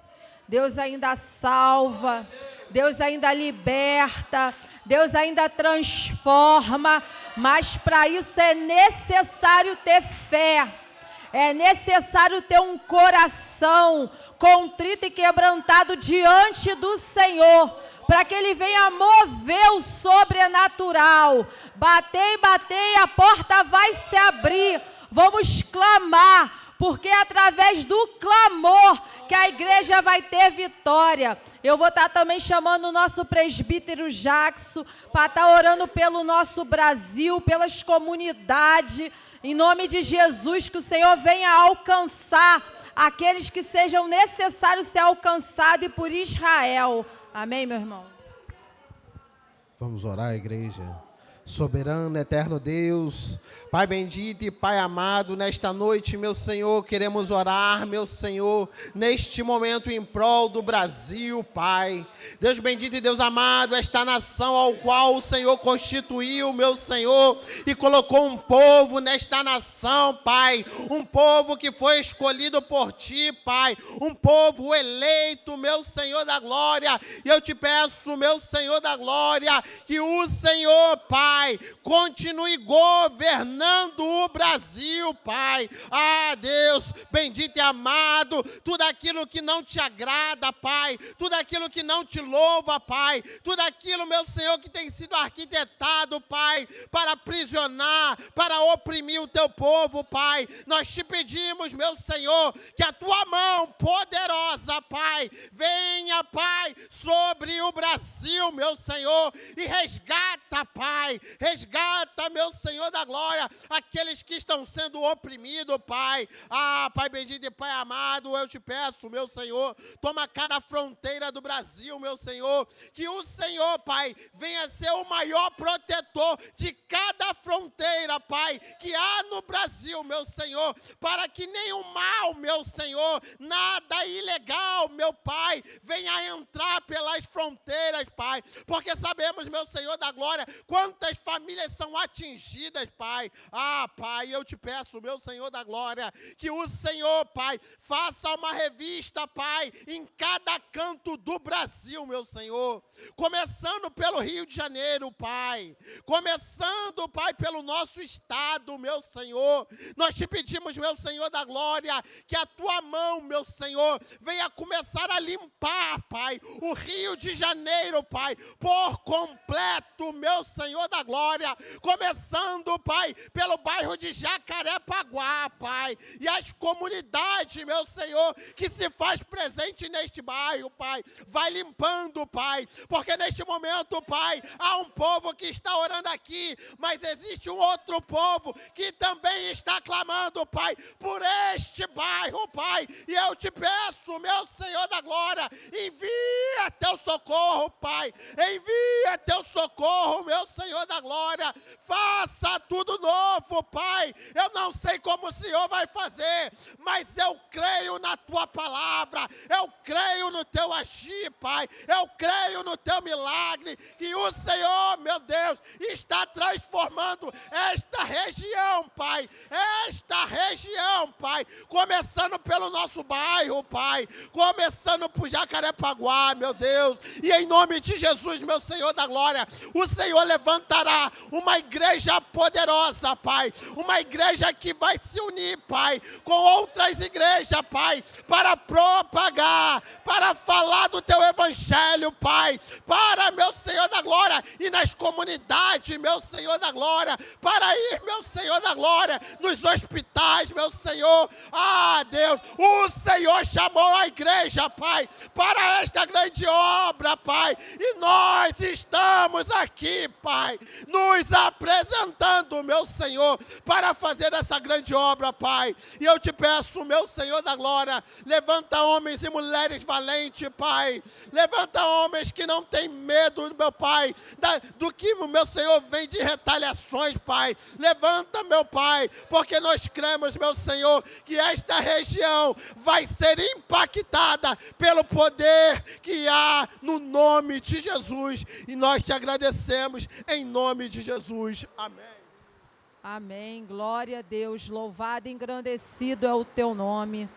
Deus ainda salva, Deus ainda liberta, Deus ainda transforma, mas para isso é necessário ter fé. É necessário ter um coração contrito e quebrantado diante do Senhor, para que Ele venha mover o sobrenatural. Batei, batei, a porta vai se abrir. Vamos clamar, porque é através do clamor que a igreja vai ter vitória. Eu vou estar também chamando o nosso presbítero Jackson para estar orando pelo nosso Brasil, pelas comunidades, em nome de Jesus, que o Senhor venha alcançar aqueles que sejam necessários ser alcançados, e por Israel. Amém, meu irmão? Vamos orar, igreja. Soberano, eterno Deus, Pai bendito e Pai amado, nesta noite, meu Senhor, queremos orar, meu Senhor, neste momento em prol do Brasil, Pai. Deus bendito e Deus amado, esta nação ao qual o Senhor constituiu, meu Senhor, e colocou um povo nesta nação, Pai, um povo que foi escolhido por Ti, Pai, um povo eleito, meu Senhor da glória, e eu te peço, meu Senhor da glória, que o Senhor, Pai, continue governando o Brasil, Pai. Ah, Deus, bendito e amado, tudo aquilo que não te agrada, Pai, tudo aquilo que não te louva, Pai, tudo aquilo, meu Senhor, que tem sido arquitetado, Pai, para aprisionar, para oprimir o teu povo, Pai, nós te pedimos, meu Senhor, que a tua mão poderosa, Pai, venha, Pai, sobre o Brasil, meu Senhor, e resgata, Pai, resgata, meu Senhor da glória, aqueles que estão sendo oprimidos, Pai. Ah, Pai bendito e Pai amado, eu te peço, meu Senhor, toma cada fronteira do Brasil, meu Senhor, que o Senhor, Pai, venha ser o maior protetor de cada fronteira, Pai, que há no Brasil, meu Senhor, para que nenhum mal, meu Senhor, nada ilegal, meu Pai, venha entrar pelas fronteiras, Pai, porque sabemos, meu Senhor da glória, quantas famílias são atingidas, Pai. Ah, Pai, eu te peço, meu Senhor da glória, que o Senhor, Pai, faça uma revista, Pai, em cada canto do Brasil, meu Senhor, começando pelo Rio de Janeiro, Pai, começando, Pai, pelo nosso estado, meu Senhor. Nós te pedimos, meu Senhor da glória, que a tua mão, meu Senhor, venha começar a limpar, Pai, o Rio de Janeiro, Pai, por completo, meu Senhor da glória, começando, Pai, pelo bairro de Jacarepaguá, Pai, e as comunidades, meu Senhor, que se faz presente neste bairro, Pai, vai limpando, Pai, porque neste momento, Pai, há um povo que está orando aqui, mas existe um outro povo que também está clamando, Pai, por este bairro, Pai, e eu te peço, meu Senhor da glória, envia teu socorro, Pai, envia teu socorro, meu Senhor da glória, faça tudo novo, Pai. Eu não sei como o Senhor vai fazer, mas eu creio na tua palavra, eu creio no teu agir, Pai, eu creio no teu milagre, que o Senhor, meu Deus, está transformando esta região, Pai, começando pelo nosso bairro, Pai, começando por Jacarepaguá, meu Deus, e em nome de Jesus, meu Senhor da glória, o Senhor levantará uma igreja poderosa, Pai, uma igreja que vai se unir, Pai, com outras igrejas, Pai, para propagar, para falar do teu evangelho, Pai, para, meu Senhor da glória, e nas comunidades, meu Senhor da glória, para ir, meu Senhor da glória, nos hospitais, meu Senhor. Ah, Deus, o Senhor chamou a igreja, Pai, para esta grande obra, Pai, e nós estamos aqui, Pai, nos apresentando, meu Senhor, para fazer essa grande obra, Pai. E eu te peço, meu Senhor da glória, levanta homens e mulheres valentes, Pai, levanta homens que não têm medo, meu Pai, do que, meu Senhor, vem de retaliações, Pai. Levanta, meu Pai, porque nós cremos, meu Senhor, que esta região vai ser impactada pelo poder que há no nome de Jesus. E nós te agradecemos em nome de Jesus. Amém. Amém. Glória a Deus. Louvado e engrandecido é o teu nome.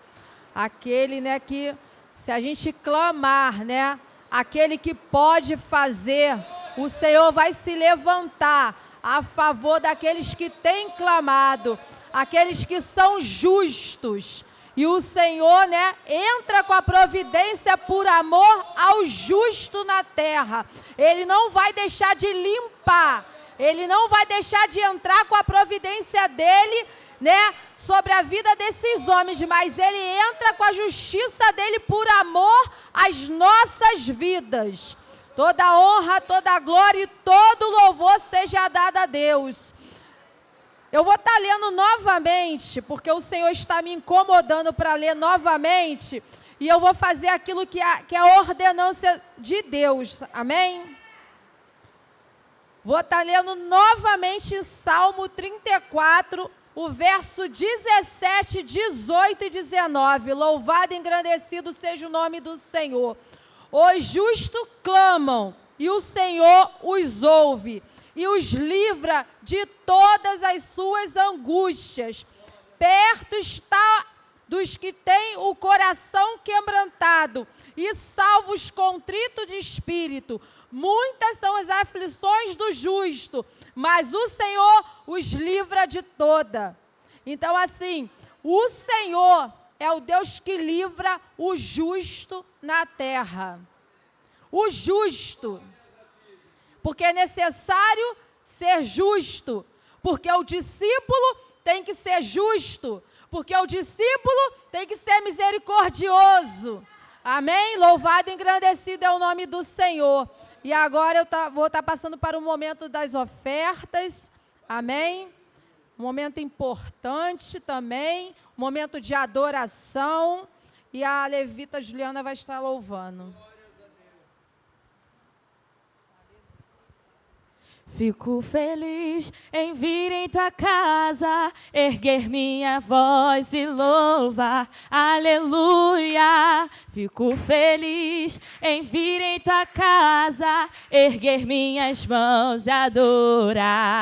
Aquele, né, que se a gente clamar, né, aquele que pode fazer, o Senhor vai se levantar. a favor daqueles que têm clamado, aqueles que são justos. E o Senhor, né, entra com a providência por amor ao justo na terra. Ele não vai deixar de limpar, Ele não vai deixar de entrar com a providência dEle, né, sobre a vida desses homens, mas Ele entra com a justiça dEle por amor às nossas vidas. Toda honra, toda glória e todo louvor seja dado a Deus. Eu vou estar lendo novamente, porque o Senhor está me incomodando para ler novamente, e eu vou fazer aquilo que é a ordenança de Deus, amém? Vou estar lendo novamente Salmo 34, o verso 17, 18 e 19. Louvado e engrandecido seja o nome do Senhor. Os justos clamam, e o Senhor os ouve, e os livra de todas as suas angústias. Perto está dos que têm o coração quebrantado, e salva os contritos de espírito. Muitas são as aflições do justo, mas o Senhor os livra de toda. Então, assim, o Senhor é o Deus que livra o justo na terra. O justo. Porque é necessário ser justo. Porque o discípulo tem que ser justo. Porque o discípulo tem que ser misericordioso. Amém? Louvado e engrandecido é o nome do Senhor. E agora eu vou estar passando para o momento das ofertas. Amém? Um momento importante também. Um momento de adoração. E a levita Juliana vai estar louvando. Fico feliz em vir em tua casa, erguer minha voz e louvar, aleluia. Fico feliz em vir em tua casa, erguer minhas mãos e adorar.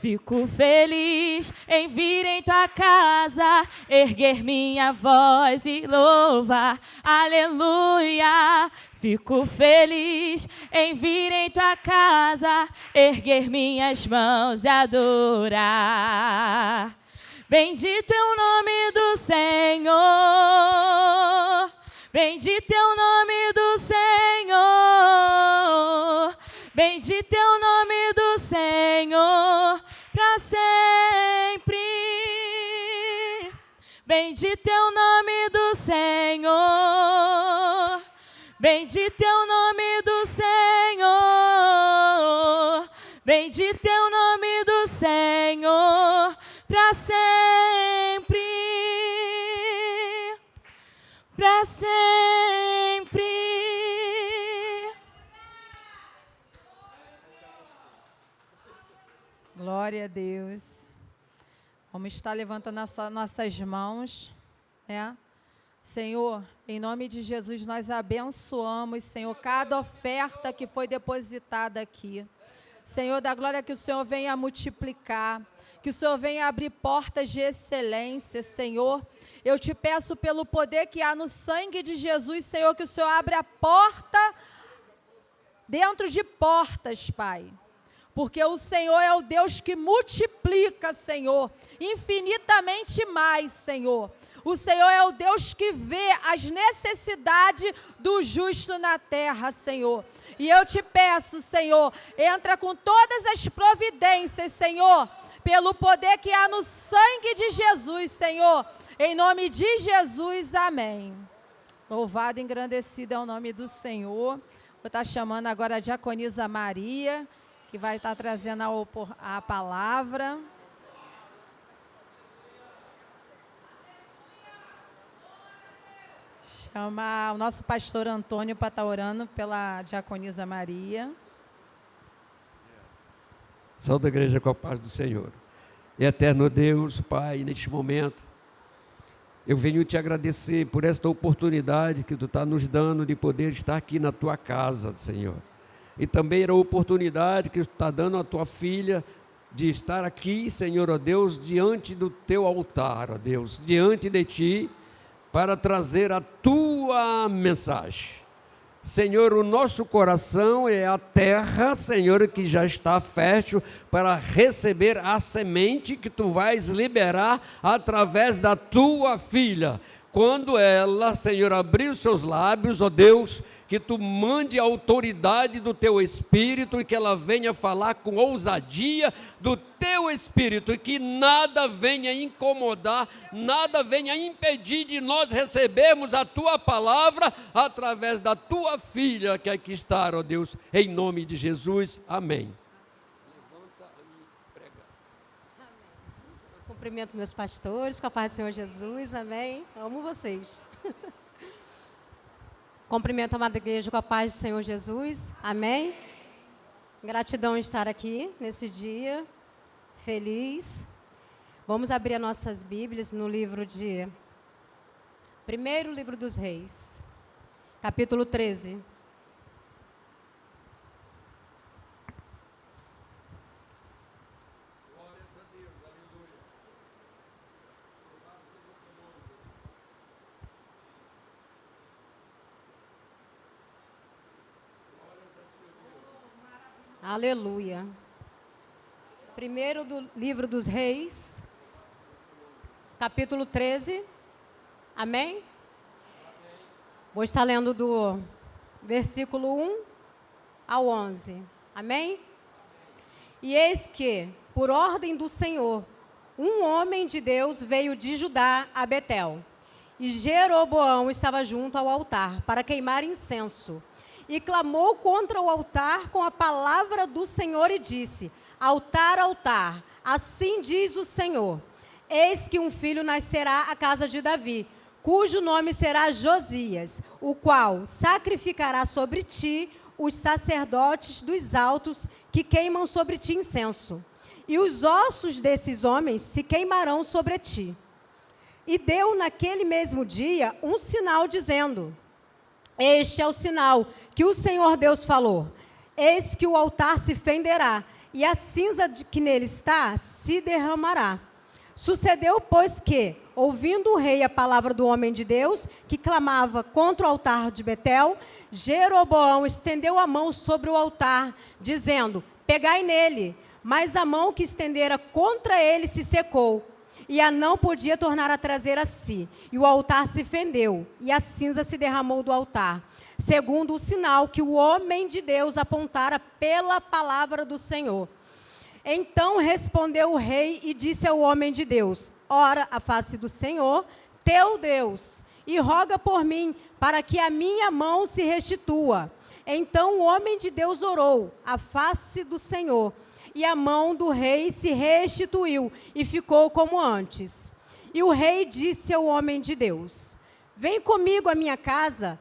Fico feliz em vir em tua casa, erguer minha voz e louvar, aleluia. Fico feliz em vir em tua casa, erguer minhas mãos e adorar. Bendito é o nome do Senhor, bendito é o nome do Senhor, bendito é o nome do Senhor, para sempre. Bendito é o nome do Senhor, bendito é o nome do Senhor, bendito é o nome do Senhor, para sempre, para sempre. Glória a Deus. Vamos estar levantando nossas mãos, né? Senhor, em nome de Jesus, nós abençoamos, Senhor, cada oferta que foi depositada aqui. Senhor, da glória, que o Senhor venha multiplicar, que o Senhor venha abrir portas de excelência, Senhor. Eu te peço pelo poder que há no sangue de Jesus, Senhor, que o Senhor abra a porta dentro de portas, Pai. Porque o Senhor é o Deus que multiplica, Senhor, infinitamente mais, Senhor. O Senhor é o Deus que vê as necessidades do justo na terra, Senhor. E eu te peço, Senhor, entra com todas as providências, Senhor, pelo poder que há no sangue de Jesus, Senhor. Em nome de Jesus, amém. Louvado e engrandecido é o nome do Senhor. Vou estar chamando agora a diaconisa Maria, que vai estar trazendo a palavra. Chama o nosso pastor Antônio para estar orando pela diaconisa Maria. Saúde a igreja com a paz do Senhor. Eterno Deus, Pai, neste momento, eu venho te agradecer por esta oportunidade que tu está nos dando de poder estar aqui na tua casa, Senhor. E também a oportunidade que tu está dando à tua filha de estar aqui, Senhor, ó Deus, diante do teu altar, ó Deus, diante de ti, para trazer a tua mensagem. Senhor, o nosso coração é a terra, Senhor, que já está fértil para receber a semente que tu vais liberar através da tua filha. Quando ela, Senhor, abrir os seus lábios, ó Deus, que tu mande a autoridade do teu Espírito e que ela venha falar com ousadia do teu Espírito e que nada venha incomodar, nada venha impedir de nós recebermos a tua palavra através da tua filha que aqui está, ó Deus, em nome de Jesus, amém. Cumprimento meus pastores, com a paz do Senhor Jesus, amém. Amo vocês. Cumprimento a amada igreja com a paz do Senhor Jesus, amém. Gratidão em estar aqui nesse dia, feliz. Vamos abrir as nossas Bíblias no primeiro livro dos Reis, capítulo 13. Aleluia. Primeiro do livro dos Reis, capítulo 13. Amém? Vou estar lendo do versículo 1 ao 11. Amém? E eis que, por ordem do Senhor, um homem de Deus veio de Judá a Betel. E Jeroboão estava junto ao altar para queimar incenso. E clamou contra o altar com a palavra do Senhor e disse: altar, altar, assim diz o Senhor, eis que um filho nascerá à casa de Davi, cujo nome será Josias, o qual sacrificará sobre ti os sacerdotes dos altos que queimam sobre ti incenso. E os ossos desses homens se queimarão sobre ti. E deu naquele mesmo dia um sinal dizendo: este é o sinal que o Senhor Deus falou. Eis que o altar se fenderá, e a cinza que nele está se derramará. Sucedeu, pois, que, ouvindo o rei a palavra do homem de Deus, que clamava contra o altar de Betel, Jeroboão estendeu a mão sobre o altar, dizendo: pegai nele. Mas a mão que estendera contra ele se secou, e a não podia tornar a trazer a si. E o altar se fendeu, e a cinza se derramou do altar, segundo o sinal que o homem de Deus apontara pela palavra do Senhor. Então respondeu o rei e disse ao homem de Deus: ora a face do Senhor, teu Deus, e roga por mim, para que a minha mão se restitua. Então o homem de Deus orou a face do Senhor, e a mão do rei se restituiu, e ficou como antes. E o rei disse ao homem de Deus: vem comigo à minha casa,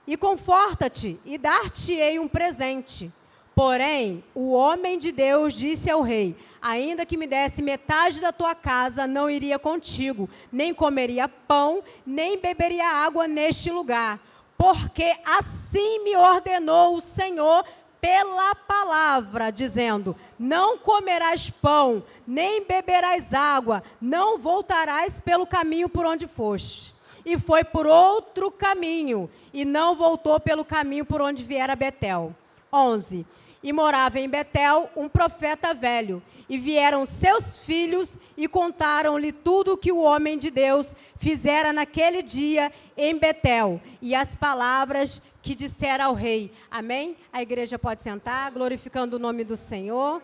e conforta-te, e dar-te-ei um presente. Porém, o homem de Deus disse ao rei: ainda que me desse metade da tua casa, não iria contigo, nem comeria pão, nem beberia água neste lugar, porque assim me ordenou o Senhor pela palavra, dizendo: não comerás pão, nem beberás água, não voltarás pelo caminho por onde foste. E foi por outro caminho, e não voltou pelo caminho por onde viera Betel. 11. E morava em Betel um profeta velho, e vieram seus filhos e contaram-lhe tudo o que o homem de Deus fizera naquele dia em Betel, e as palavras que dissera ao rei. Amém? A igreja pode sentar, glorificando o nome do Senhor.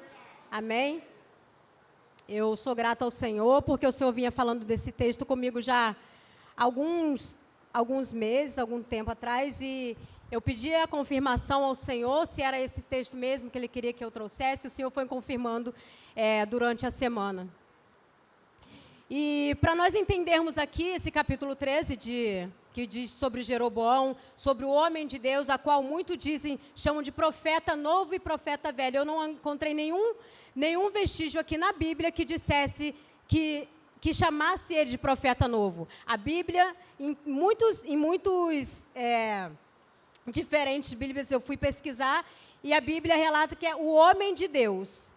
Amém? Eu sou grata ao Senhor, porque o Senhor vinha falando desse texto comigo já há alguns meses, algum tempo atrás, e eu pedi a confirmação ao Senhor, se era esse texto mesmo que Ele queria que eu trouxesse, e o Senhor foi confirmando durante a semana. E para nós entendermos aqui esse capítulo 13, que diz sobre Jeroboão, sobre o homem de Deus, a qual muitos chamam de profeta novo e profeta velho. Eu não encontrei nenhum vestígio aqui na Bíblia que dissesse que chamasse ele de profeta novo. A Bíblia, em muitos diferentes Bíblias eu fui pesquisar, e a Bíblia relata que é o homem de Deus,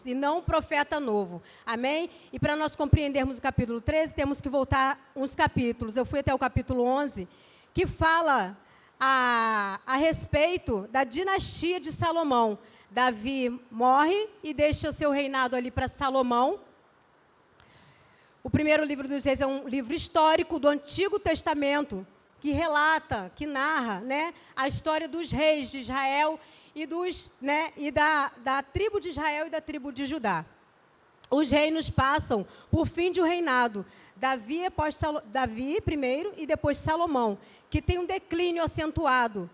e não o profeta novo. Amém? E para nós compreendermos o capítulo 13, temos que voltar uns capítulos. Eu fui até o capítulo 11, que fala a respeito da dinastia de Salomão. Davi morre e deixa o seu reinado ali para Salomão. O primeiro livro dos Reis é um livro histórico do Antigo Testamento, que relata, que narra, né, a história dos reis de Israel e, da tribo de Israel e da tribo de Judá. Os reinos passam por fim de um reinado. Davi primeiro e depois Salomão, que tem um declínio acentuado.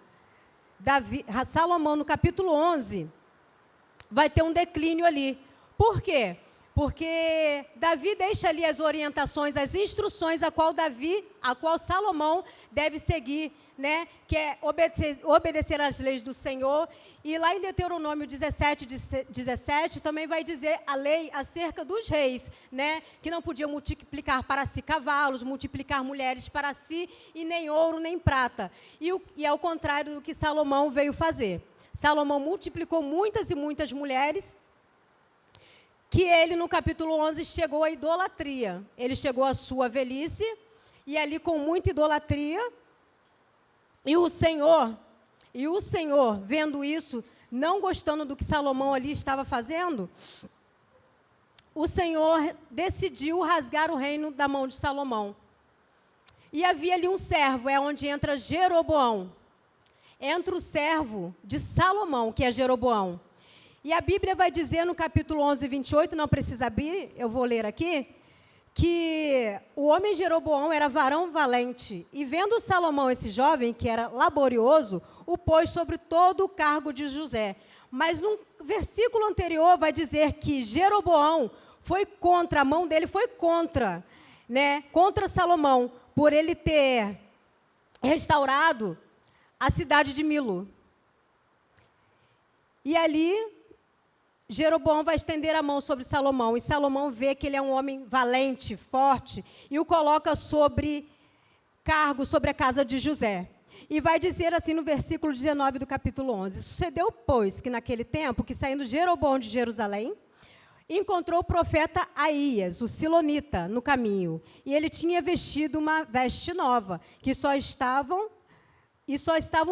Salomão, no capítulo 11, vai ter um declínio ali. Por quê? Porque Davi deixa ali as orientações, as instruções a qual Salomão deve seguir, né? Que é obedecer às leis do Senhor. E lá em Deuteronômio 17 também vai dizer a lei acerca dos reis, né? Que não podiam multiplicar para si cavalos, multiplicar mulheres para si, e nem ouro, nem prata. E é o contrário do que Salomão veio fazer. Salomão multiplicou muitas e muitas mulheres, que ele, no capítulo 11, chegou à idolatria. Ele chegou à sua velhice, e ali com muita idolatria, e o Senhor, vendo isso, não gostando do que Salomão ali estava fazendo, o Senhor decidiu rasgar o reino da mão de Salomão. E havia ali um servo, é onde entra Jeroboão. Entra o servo de Salomão, que é Jeroboão. E a Bíblia vai dizer no capítulo 11, 28, não precisa abrir, eu vou ler aqui, que o homem Jeroboão era varão valente, e vendo Salomão, esse jovem, que era laborioso, o pôs sobre todo o cargo de José. Mas no versículo anterior vai dizer que Jeroboão foi contra, a mão dele foi contra, né, contra Salomão, por ele ter restaurado a cidade de Milo. E ali, Jeroboão vai estender a mão sobre Salomão, e Salomão vê que ele é um homem valente, forte, e o coloca sobre a casa de José. E vai dizer assim no versículo 19 do capítulo 11, sucedeu, pois, que naquele tempo, que saindo Jeroboão de Jerusalém, encontrou o profeta Aías, o silonita, no caminho, e ele tinha vestido uma veste nova, que só estavam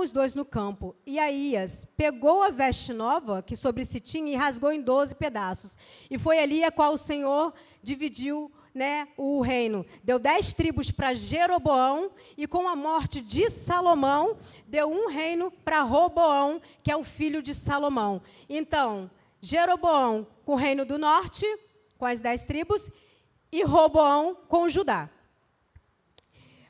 os dois no campo. E Aías pegou a veste nova que sobre si tinha e rasgou em 12 pedaços. E foi ali a qual o Senhor dividiu, né, o reino. Deu 10 tribos para Jeroboão, e com a morte de Salomão, deu um reino para Roboão, que é o filho de Salomão. Então, Jeroboão com o reino do norte, com as 10 tribos, e Roboão com Judá.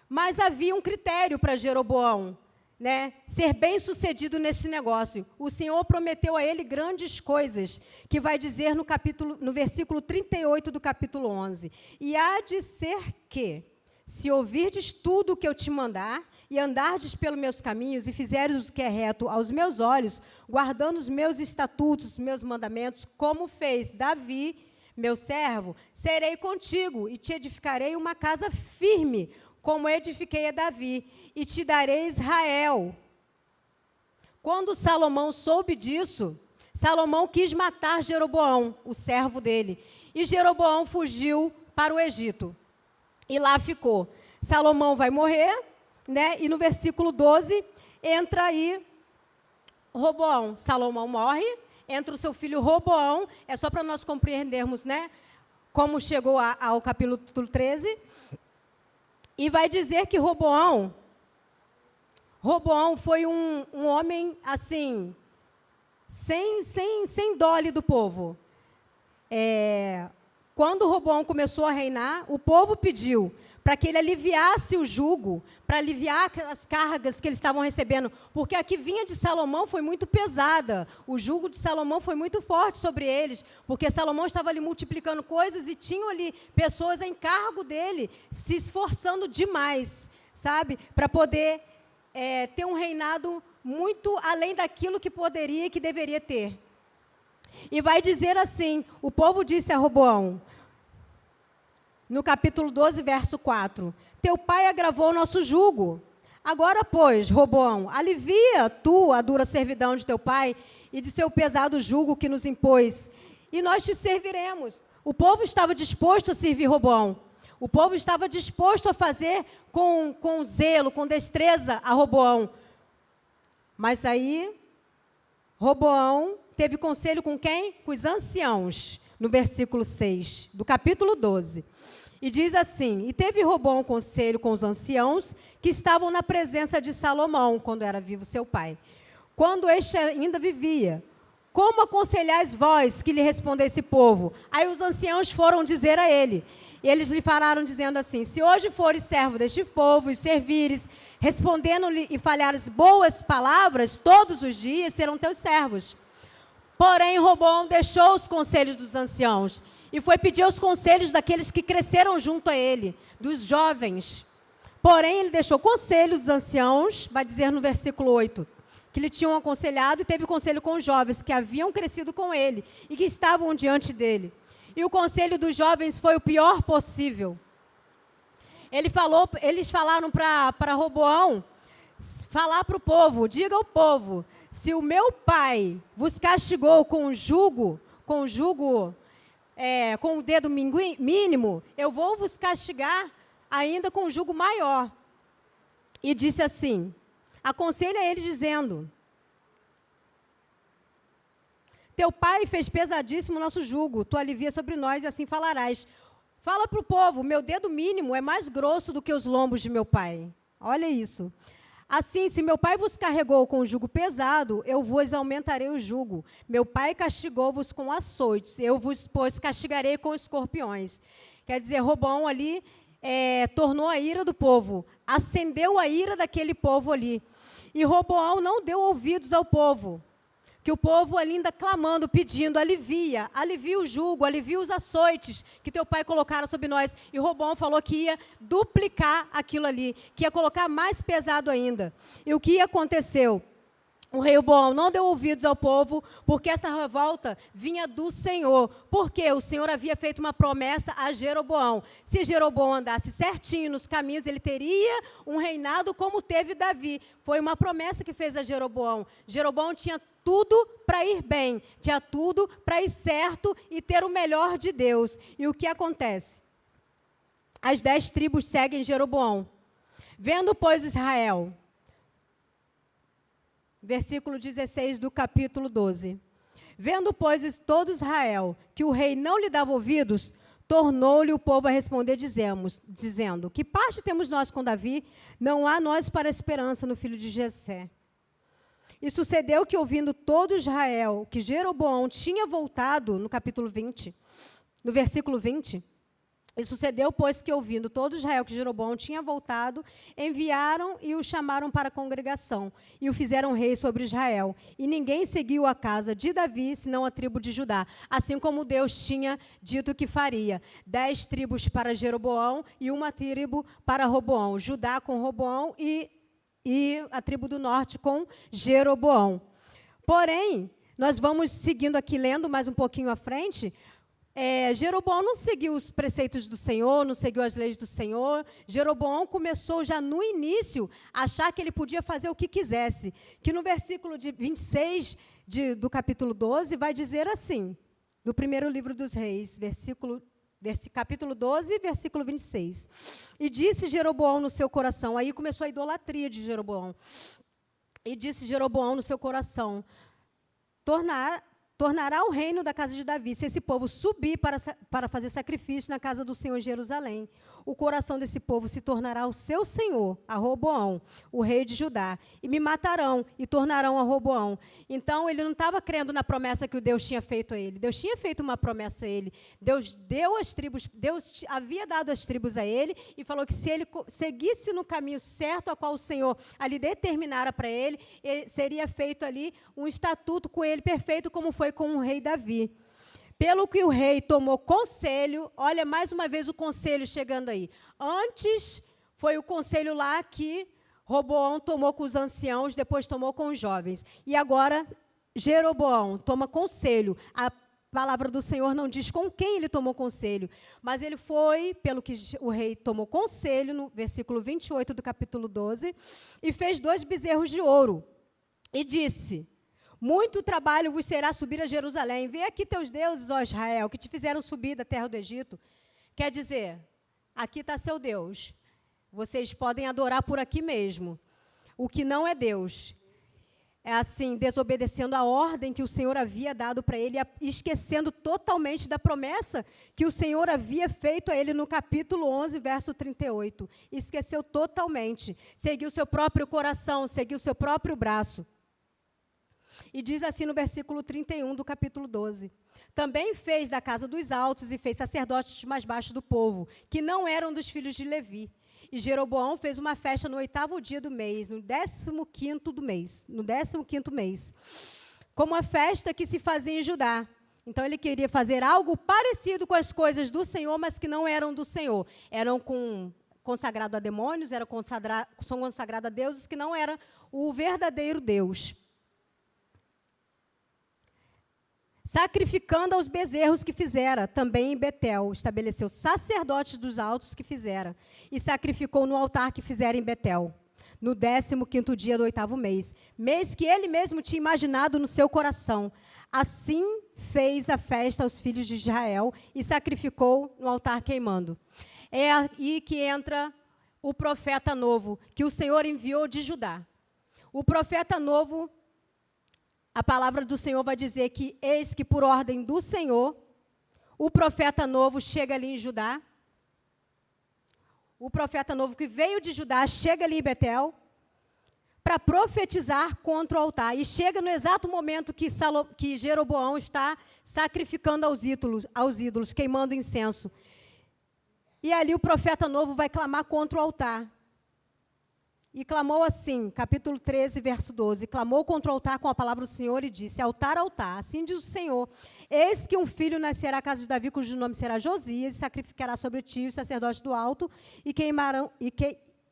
Mas havia um critério para Jeroboão, né, ser bem-sucedido nesse negócio. O Senhor prometeu a ele grandes coisas, que vai dizer no versículo 38 do capítulo 11. E há de ser que, se ouvirdes tudo o que eu te mandar, e andardes pelos meus caminhos, e fizeres o que é reto aos meus olhos, guardando os meus estatutos, meus mandamentos, como fez Davi, meu servo, serei contigo, e te edificarei uma casa firme, como edifiquei a Davi, e te darei Israel. Quando Salomão soube disso, Salomão quis matar Jeroboão, o servo dele, e Jeroboão fugiu para o Egito, e lá ficou. Salomão vai morrer, né? E no versículo 12, entra aí Roboão. Salomão morre, entra o seu filho Roboão, é só para nós compreendermos, né, como chegou ao capítulo 13, e vai dizer que Roboão foi um homem, assim, sem dole do povo. Quando Roboão começou a reinar, o povo pediu para que ele aliviasse o jugo, para aliviar as cargas que eles estavam recebendo, porque a que vinha de Salomão foi muito pesada, o jugo de Salomão foi muito forte sobre eles, porque Salomão estava ali multiplicando coisas e tinham ali pessoas em cargo dele, se esforçando demais, sabe, para poder ter um reinado muito além daquilo que poderia e que deveria ter. E vai dizer assim, o povo disse a Roboão, no capítulo 12, verso 4, teu pai agravou o nosso jugo. Agora, pois, Roboão, alivia tu a dura servidão de teu pai e de seu pesado jugo que nos impôs, e nós te serviremos. O povo estava disposto a servir Roboão. O povo estava disposto a fazer com zelo, com destreza a Roboão, Mas aí, Roboão teve conselho com quem? Com os anciãos, no versículo 6, do capítulo 12. E diz assim: e teve Roboão conselho com os anciãos que estavam na presença de Salomão, quando era vivo seu pai, quando este ainda vivia. Como aconselhais vós que lhe respondesse povo? Aí os anciãos foram dizer a ele, e eles lhe falaram dizendo assim: se hoje fores servo deste povo e servires, respondendo-lhe e falhares boas palavras, todos os dias serão teus servos. Porém, Roboão deixou os conselhos dos anciãos e foi pedir os conselhos daqueles que cresceram junto a ele, dos jovens. Porém, ele deixou conselho dos anciãos, vai dizer no versículo 8, que lhe tinham aconselhado, e teve conselho com os jovens que haviam crescido com ele e que estavam diante dele. E o conselho dos jovens foi o pior possível. Eles falaram para Roboão falar para o povo: diga ao povo, se o meu pai vos castigou com o jugo, com o dedo mínimo, eu vou vos castigar ainda com o jugo maior. E disse assim, aconselha eles dizendo: teu pai fez pesadíssimo o nosso jugo, tu alivia sobre nós e assim falarás. Fala para o povo, meu dedo mínimo é mais grosso do que os lombos de meu pai. Olha isso. Assim, se meu pai vos carregou com o jugo pesado, eu vos aumentarei o jugo. Meu pai castigou-vos com açoites, eu vos, pois, castigarei com escorpiões. Quer dizer, Roboão ali tornou a ira do povo, acendeu a ira daquele povo ali. E Roboão não deu ouvidos ao povo, que o povo ali ainda clamando, pedindo, alivia o jugo, alivia os açoites que teu pai colocara sobre nós. E Roboão falou que ia duplicar aquilo ali, que ia colocar mais pesado ainda. E o que aconteceu? O rei Roboão não deu ouvidos ao povo, porque essa revolta vinha do Senhor. Porque o Senhor havia feito uma promessa a Jeroboão. Se Jeroboão andasse certinho nos caminhos, ele teria um reinado como teve Davi. Foi uma promessa que fez a Jeroboão. Jeroboão tinha tudo para ir bem, tinha tudo para ir certo e ter o melhor de Deus. E o que acontece? As 10 tribos seguem Jeroboão. Vendo, pois, Israel... Versículo 16 do capítulo 12. Vendo, pois, todo Israel que o rei não lhe dava ouvidos, tornou-lhe o povo a responder, dizendo, que parte temos nós com Davi? Não há nós para esperança no filho de Jessé. E sucedeu que, ouvindo todo Israel, que Jeroboão tinha voltado, no capítulo 20, no versículo 20, e sucedeu, pois, que ouvindo todo Israel que Jeroboão tinha voltado, enviaram e o chamaram para a congregação, e o fizeram rei sobre Israel. E ninguém seguiu a casa de Davi, senão a tribo de Judá, assim como Deus tinha dito que faria. 10 tribos para Jeroboão e 1 tribo para Roboão. Judá com Roboão e a tribo do norte com Jeroboão. Porém, nós vamos seguindo aqui, lendo mais um pouquinho à frente. Jeroboão não seguiu os preceitos do Senhor, não seguiu as leis do Senhor. Jeroboão começou já no início a achar que ele podia fazer o que quisesse. Que no versículo 26 do capítulo 12 vai dizer assim, do primeiro livro dos reis, capítulo 12, versículo 26. E disse Jeroboão no seu coração, aí começou a idolatria de Jeroboão. E disse Jeroboão no seu coração, tornará o reino da casa de Davi, se esse povo subir para fazer sacrifício na casa do Senhor em Jerusalém. O coração desse povo se tornará o seu senhor, a Roboão, o rei de Judá, e me matarão e tornarão a Roboão. Então, ele não estava crendo na promessa que o Deus tinha feito a ele. Deus tinha feito uma promessa a ele. Deus havia dado as tribos a ele e falou que se ele seguisse no caminho certo a qual o Senhor ali determinara para ele, seria feito ali um estatuto com ele perfeito, como foi com o rei Davi. Pelo que o rei tomou conselho, olha mais uma vez o conselho chegando aí. Antes foi o conselho lá que Roboão tomou com os anciãos, depois tomou com os jovens. E agora Jeroboão toma conselho. A palavra do Senhor não diz com quem ele tomou conselho, mas ele foi, pelo que o rei tomou conselho, no versículo 28 do capítulo 12, e fez 2 bezerros de ouro. E disse: muito trabalho vos será subir a Jerusalém. Vê aqui teus deuses, ó Israel, que te fizeram subir da terra do Egito. Quer dizer, aqui está seu Deus. Vocês podem adorar por aqui mesmo. O que não é Deus. desobedecendo a ordem que o Senhor havia dado para ele, esquecendo totalmente da promessa que o Senhor havia feito a ele no capítulo 11, verso 38. Esqueceu totalmente, seguiu seu próprio coração, seguiu seu próprio braço. E diz assim no versículo 31 do capítulo 12. Também fez da casa dos altos e fez sacerdotes mais baixos do povo, que não eram dos filhos de Levi. E Jeroboão fez uma festa no 8º dia do mês, no 15º do mês, como a festa que se fazia em Judá. Então, ele queria fazer algo parecido com as coisas do Senhor, mas que não eram do Senhor. Eram consagrado a demônios, eram consagrado a deuses que não era o verdadeiro Deus. Sacrificando aos bezerros que fizera, também em Betel, estabeleceu sacerdotes dos altos que fizera, e sacrificou no altar que fizera em Betel, no 15º dia do 8º mês, mês que ele mesmo tinha imaginado no seu coração. Assim fez a festa aos filhos de Israel, e sacrificou no altar queimando. É aí que entra o profeta novo, que o Senhor enviou de Judá. O profeta novo, a palavra do Senhor vai dizer que, eis que por ordem do Senhor, o profeta novo chega ali em Judá. O profeta novo que veio de Judá chega ali em Betel para profetizar contra o altar. E chega no exato momento que Jeroboão está sacrificando aos ídolos, queimando incenso. E ali o profeta novo vai clamar contra o altar. E clamou assim, capítulo 13, verso 12, clamou contra o altar com a palavra do Senhor e disse, altar, altar, assim diz o Senhor, eis que um filho nascerá à casa de Davi, cujo nome será Josias, e sacrificará sobre ti os sacerdotes do alto, e queimarão,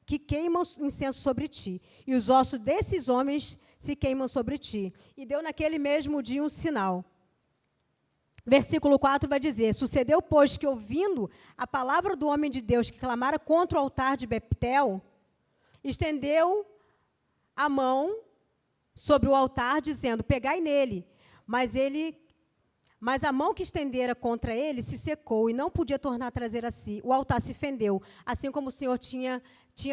que queimam incenso sobre ti, e os ossos desses homens se queimam sobre ti. E deu naquele mesmo dia um sinal. Versículo 4 vai dizer, sucedeu, pois, que ouvindo a palavra do homem de Deus, que clamara contra o altar de Betel, estendeu a mão sobre o altar, dizendo, pegai nele. Mas a mão que estendera contra ele se secou e não podia tornar a trazer a si. O altar se fendeu, assim como o Senhor tinha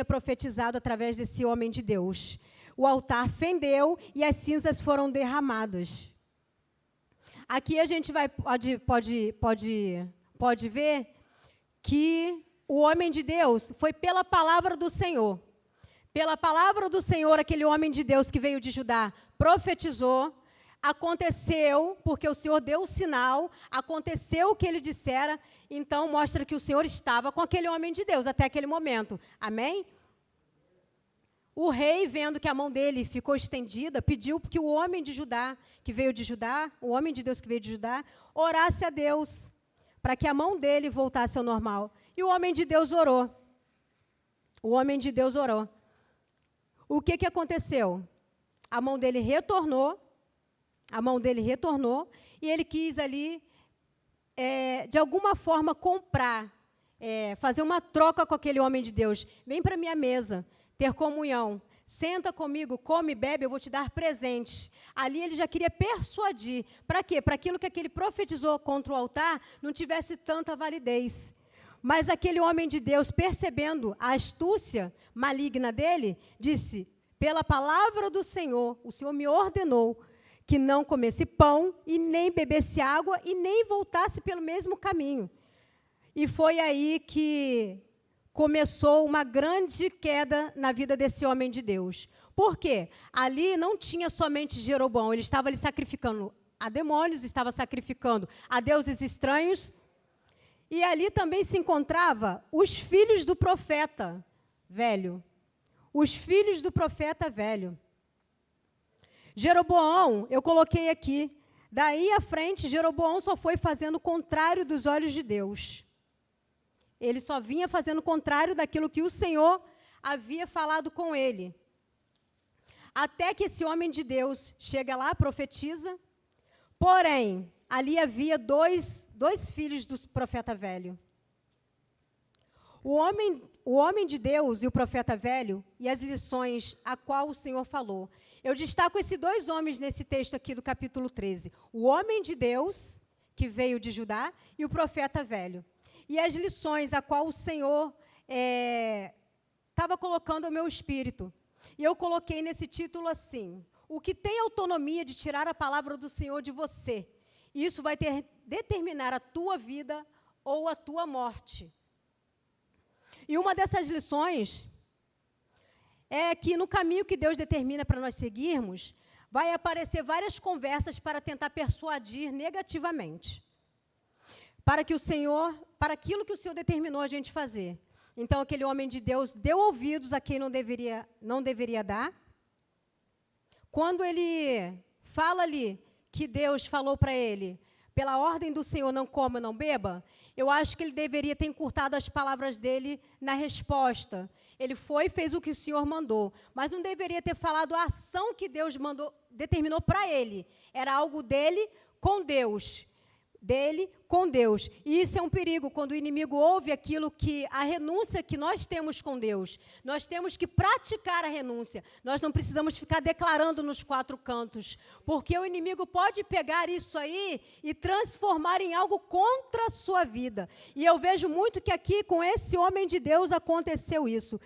profetizado através desse homem de Deus. O altar fendeu e as cinzas foram derramadas. Aqui a gente pode ver que o homem de Deus foi pela palavra do Senhor. Pela palavra do Senhor, aquele homem de Deus que veio de Judá profetizou, aconteceu, porque o Senhor deu o sinal, aconteceu o que ele dissera, então mostra que o Senhor estava com aquele homem de Deus até aquele momento. Amém? O rei, vendo que a mão dele ficou estendida, pediu que o homem de Judá, que veio de Judá, o homem de Deus que veio de Judá, orasse a Deus, para que a mão dele voltasse ao normal. E o homem de Deus orou. O homem de Deus orou. O que aconteceu? A mão dele retornou, e ele quis ali, de alguma forma, comprar, fazer uma troca com aquele homem de Deus. Vem para a minha mesa, ter comunhão, senta comigo, come, bebe, eu vou te dar presentes. Ali ele já queria persuadir. Para quê? Para aquilo que aquele profetizou contra o altar não tivesse tanta validez. Mas aquele homem de Deus, percebendo a astúcia maligna dele, disse, pela palavra do Senhor, o Senhor me ordenou que não comesse pão e nem bebesse água e nem voltasse pelo mesmo caminho. E foi aí que começou uma grande queda na vida desse homem de Deus. Por quê? Ali não tinha somente Jeroboão, ele estava ali sacrificando a demônios, estava sacrificando a deuses estranhos, e ali também se encontrava os filhos do profeta velho. Os filhos do profeta velho. Jeroboão, eu coloquei aqui, daí à frente, Jeroboão só foi fazendo o contrário dos olhos de Deus. Ele só vinha fazendo o contrário daquilo que o Senhor havia falado com ele. Até que esse homem de Deus chega lá, profetiza, porém, ali havia dois filhos do profeta velho. O homem de Deus e o profeta velho, e as lições a qual o Senhor falou. Eu destaco esses dois homens nesse texto aqui do capítulo 13. O homem de Deus, que veio de Judá, e o profeta velho. E as lições a qual o Senhor estava colocando ao meu espírito. E eu coloquei nesse título assim, o que tem autonomia de tirar a palavra do Senhor de você. Isso vai determinar a tua vida ou a tua morte. E uma dessas lições é que no caminho que Deus determina para nós seguirmos, vai aparecer várias conversas para tentar persuadir negativamente. Para aquilo que o Senhor determinou a gente fazer. Então, aquele homem de Deus deu ouvidos a quem não deveria dar. Quando ele fala ali que Deus falou para ele, pela ordem do Senhor, não coma, não beba, eu acho que ele deveria ter encurtado as palavras dele na resposta. Ele foi e fez o que o Senhor mandou, mas não deveria ter falado a ação que Deus determinou para ele. Era algo dele com Deus. Dele com Deus. E isso é um perigo, quando o inimigo ouve a renúncia que nós temos com Deus. Nós temos que praticar a renúncia. Nós não precisamos ficar declarando nos quatro cantos, porque o inimigo pode pegar isso aí e transformar em algo contra a sua vida. E eu vejo muito que aqui, com esse homem de Deus, aconteceu isso.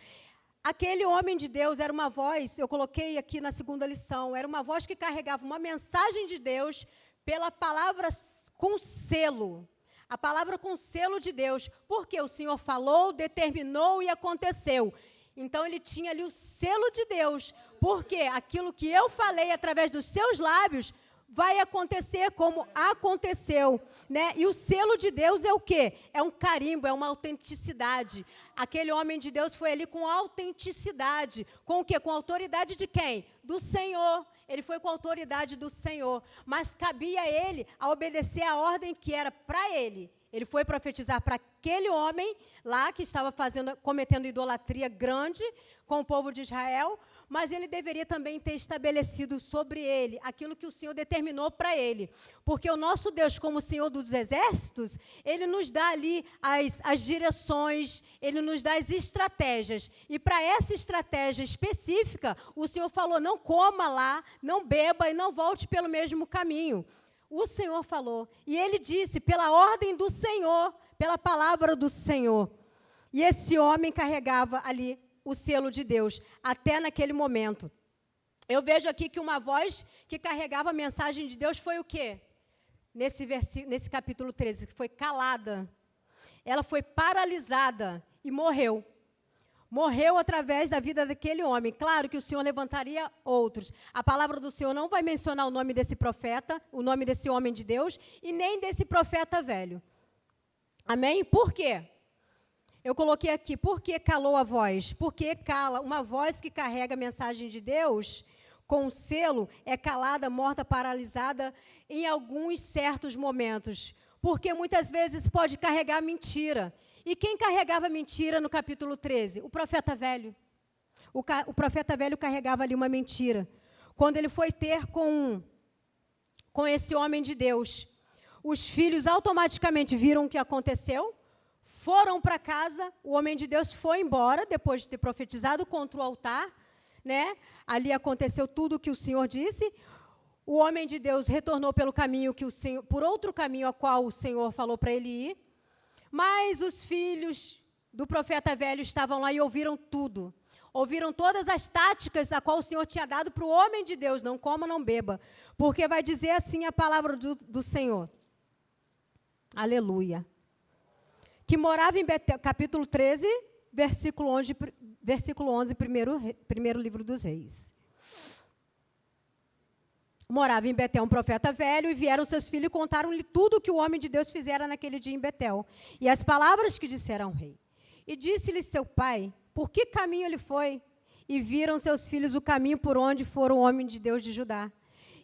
Aquele homem de Deus era uma voz, eu coloquei aqui na segunda lição, era uma voz que carregava uma mensagem de Deus pela palavra com selo, a palavra com selo de Deus, porque o Senhor falou, determinou e aconteceu. Então, ele tinha ali o selo de Deus, porque aquilo que eu falei através dos seus lábios vai acontecer como aconteceu, né? E o selo de Deus é o quê? É um carimbo, é uma autenticidade. Aquele homem de Deus foi ali com autenticidade, com o quê? Com a autoridade de quem? Do Senhor. Ele foi com a autoridade do Senhor, mas cabia a ele a obedecer a ordem que era para ele. Ele foi profetizar para aquele homem lá que estava cometendo idolatria grande com o povo de Israel, mas ele deveria também ter estabelecido sobre ele aquilo que o Senhor determinou para ele. Porque o nosso Deus, como o Senhor dos exércitos, ele nos dá ali as direções, ele nos dá as estratégias. E para essa estratégia específica, o Senhor falou, não coma lá, não beba e não volte pelo mesmo caminho. O Senhor falou. E ele disse, pela ordem do Senhor, pela palavra do Senhor. E esse homem carregava ali o selo de Deus, até naquele momento. Eu vejo aqui que uma voz que carregava a mensagem de Deus foi o quê? Nesse capítulo 13, que foi calada. Ela foi paralisada e morreu. Morreu através da vida daquele homem. Claro que o Senhor levantaria outros. A palavra do Senhor não vai mencionar o nome desse profeta, o nome desse homem de Deus, e nem desse profeta velho. Amém? Por quê? Eu coloquei aqui, por que calou a voz? Porque cala, uma voz que carrega a mensagem de Deus, com o selo, é calada, morta, paralisada em alguns certos momentos. Porque muitas vezes pode carregar mentira. E quem carregava mentira no capítulo 13? O profeta velho. O profeta velho carregava ali uma mentira. Quando ele foi ter com esse homem de Deus, os filhos automaticamente viram o que aconteceu, foram para casa, o homem de Deus foi embora, depois de ter profetizado contra o altar, né? Ali aconteceu tudo o que o Senhor disse. O homem de Deus retornou pelo caminho por outro caminho a qual o Senhor falou para ele ir. Mas os filhos do profeta velho estavam lá e ouviram tudo. Ouviram todas as táticas a qual o Senhor tinha dado para o homem de Deus, não coma, não beba. Porque vai dizer assim a palavra do Senhor. Aleluia. Que morava em Betel, capítulo 13, versículo 11, primeiro livro dos Reis. Morava em Betel um profeta velho, e vieram seus filhos e contaram-lhe tudo o que o homem de Deus fizera naquele dia em Betel, e as palavras que dissera ao rei. E disse-lhe seu pai, por que caminho ele foi? E viram seus filhos o caminho por onde fora o homem de Deus de Judá.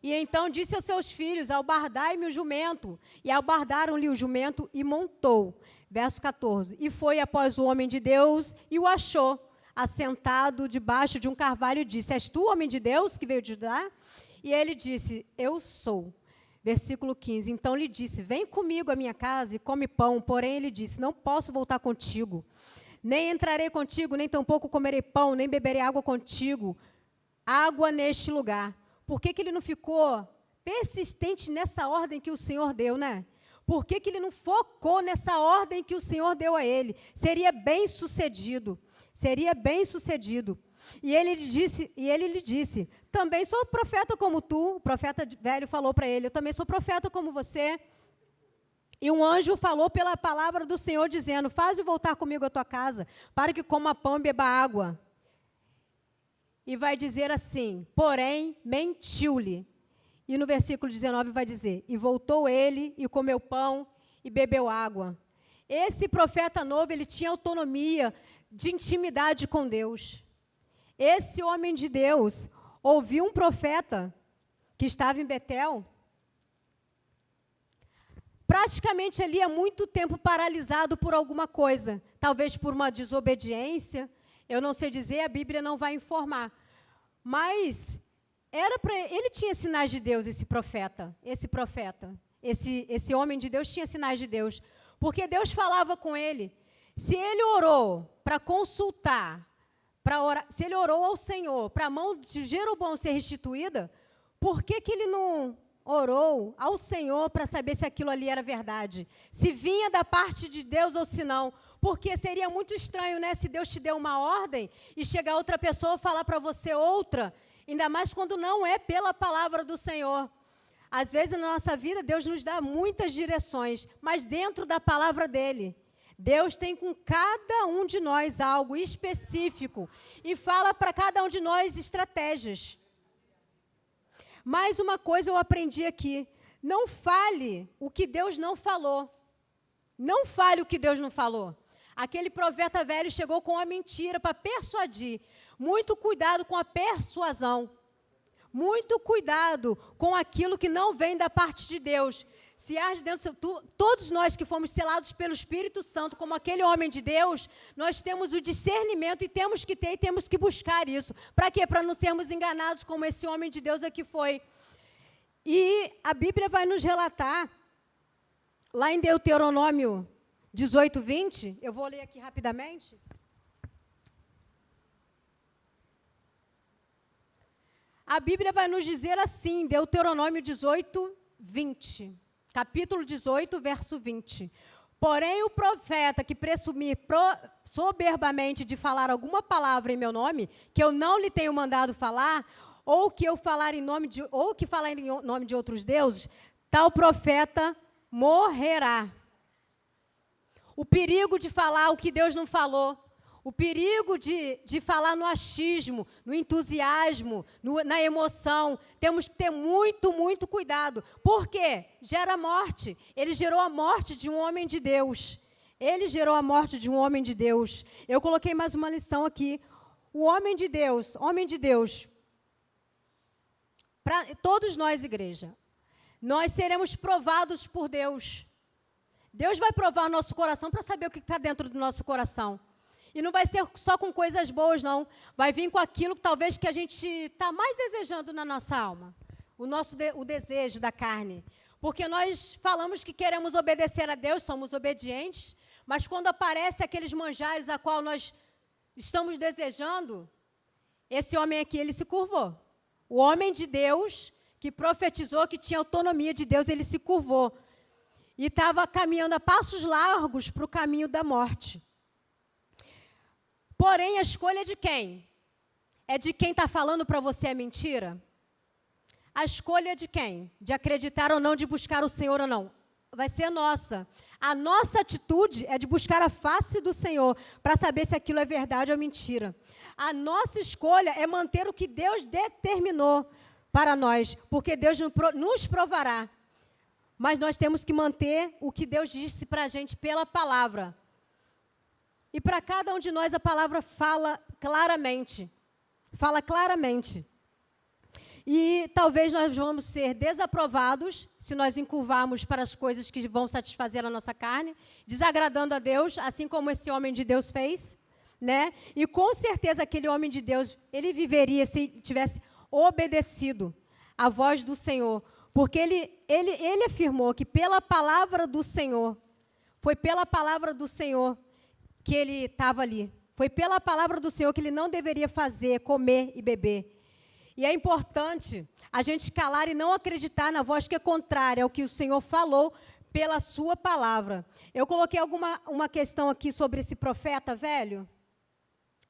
E então disse aos seus filhos, albardai-me o jumento. E albardaram-lhe o jumento e montou. Verso 14. E foi após o homem de Deus e o achou, assentado debaixo de um carvalho, e disse, és tu, homem de Deus, que veio de Judá? E ele disse, eu sou. Versículo 15. Então lhe disse, vem comigo à minha casa e come pão. Porém ele disse, não posso voltar contigo. Nem entrarei contigo, nem tampouco comerei pão, nem beberei água contigo. Água neste lugar. Por que ele não ficou persistente nessa ordem que o Senhor deu, né? Por que ele não focou nessa ordem que o Senhor deu a ele? Seria bem sucedido. Seria bem sucedido. E ele lhe disse, também sou profeta como tu. O profeta velho falou para ele, eu também sou profeta como você. E um anjo falou pela palavra do Senhor, dizendo, faze voltar comigo à tua casa, para que coma pão e beba água. E vai dizer assim, porém, mentiu-lhe. E no versículo 19 vai dizer, e voltou ele, e comeu pão, e bebeu água. Esse profeta novo, ele tinha autonomia de intimidade com Deus. Esse homem de Deus ouviu um profeta que estava em Betel, praticamente ali há muito tempo paralisado por alguma coisa, talvez por uma desobediência, eu não sei dizer, a Bíblia não vai informar, mas ele tinha sinais de Deus, esse homem de Deus tinha sinais de Deus, porque Deus falava com ele. Se ele orou para consultar, se ele orou ao Senhor para a mão de Jeroboão ser restituída, por que ele não orou ao Senhor para saber se aquilo ali era verdade? Se vinha da parte de Deus ou se não? Porque seria muito estranho, né, se Deus te deu uma ordem e chegar outra pessoa falar para você outra, ainda mais quando não é pela palavra do Senhor. Às vezes, na nossa vida, Deus nos dá muitas direções, mas dentro da palavra dEle. Deus tem com cada um de nós algo específico e fala para cada um de nós estratégias. Mais uma coisa eu aprendi aqui, não fale o que Deus não falou. Não fale o que Deus não falou. Aquele profeta velho chegou com uma mentira para persuadir. Muito cuidado com a persuasão. Muito cuidado com aquilo que não vem da parte de Deus. Se arde dentro todos nós que fomos selados pelo Espírito Santo, como aquele homem de Deus, nós temos o discernimento e temos que ter e temos que buscar isso. Para quê? Para não sermos enganados como esse homem de Deus aqui foi. E a Bíblia vai nos relatar, lá em Deuteronômio 18, 20, eu vou ler aqui rapidamente. A Bíblia vai nos dizer assim, Deuteronômio 18, 20. Capítulo 18, verso 20. Porém, o profeta que presumir soberbamente de falar alguma palavra em meu nome, que eu não lhe tenho mandado falar, ou que falar em nome de outros deuses, tal profeta morrerá. O perigo de falar o que Deus não falou, o perigo de falar no achismo, no entusiasmo, na emoção. Temos que ter muito, muito cuidado. Por quê? Gera morte. Ele gerou a morte de um homem de Deus. Ele gerou a morte de um homem de Deus. Eu coloquei mais uma lição aqui. O homem de Deus, para todos nós, igreja, nós seremos provados por Deus. Deus vai provar o nosso coração para saber o que está dentro do nosso coração. E não vai ser só com coisas boas, não. Vai vir com aquilo que talvez que a gente está mais desejando na nossa alma. O desejo da carne. Porque nós falamos que queremos obedecer a Deus, somos obedientes, mas quando aparecem aqueles manjares a qual nós estamos desejando, esse homem aqui, ele se curvou. O homem de Deus, que profetizou, que tinha autonomia de Deus, ele se curvou. E estava caminhando a passos largos para o caminho da morte. Porém, a escolha é de quem? É de quem está falando para você a mentira? A escolha é de quem? De acreditar ou não, de buscar o Senhor ou não? Vai ser nossa. A nossa atitude é de buscar a face do Senhor para saber se aquilo é verdade ou mentira. A nossa escolha é manter o que Deus determinou para nós, porque Deus nos provará. Mas nós temos que manter o que Deus disse para a gente pela palavra. E para cada um de nós a palavra fala claramente. Fala claramente. E talvez nós vamos ser desaprovados se nós encurvarmos para as coisas que vão satisfazer a nossa carne, desagradando a Deus, assim como esse homem de Deus fez, né? E com certeza aquele homem de Deus, ele viveria se tivesse obedecido à voz do Senhor, porque ele afirmou que pela palavra do Senhor, foi pela palavra do Senhor que ele estava ali. Foi pela palavra do Senhor que ele não deveria fazer, comer e beber. E é importante a gente calar e não acreditar na voz que é contrária ao que o Senhor falou pela sua palavra. Eu coloquei uma questão aqui sobre esse profeta velho.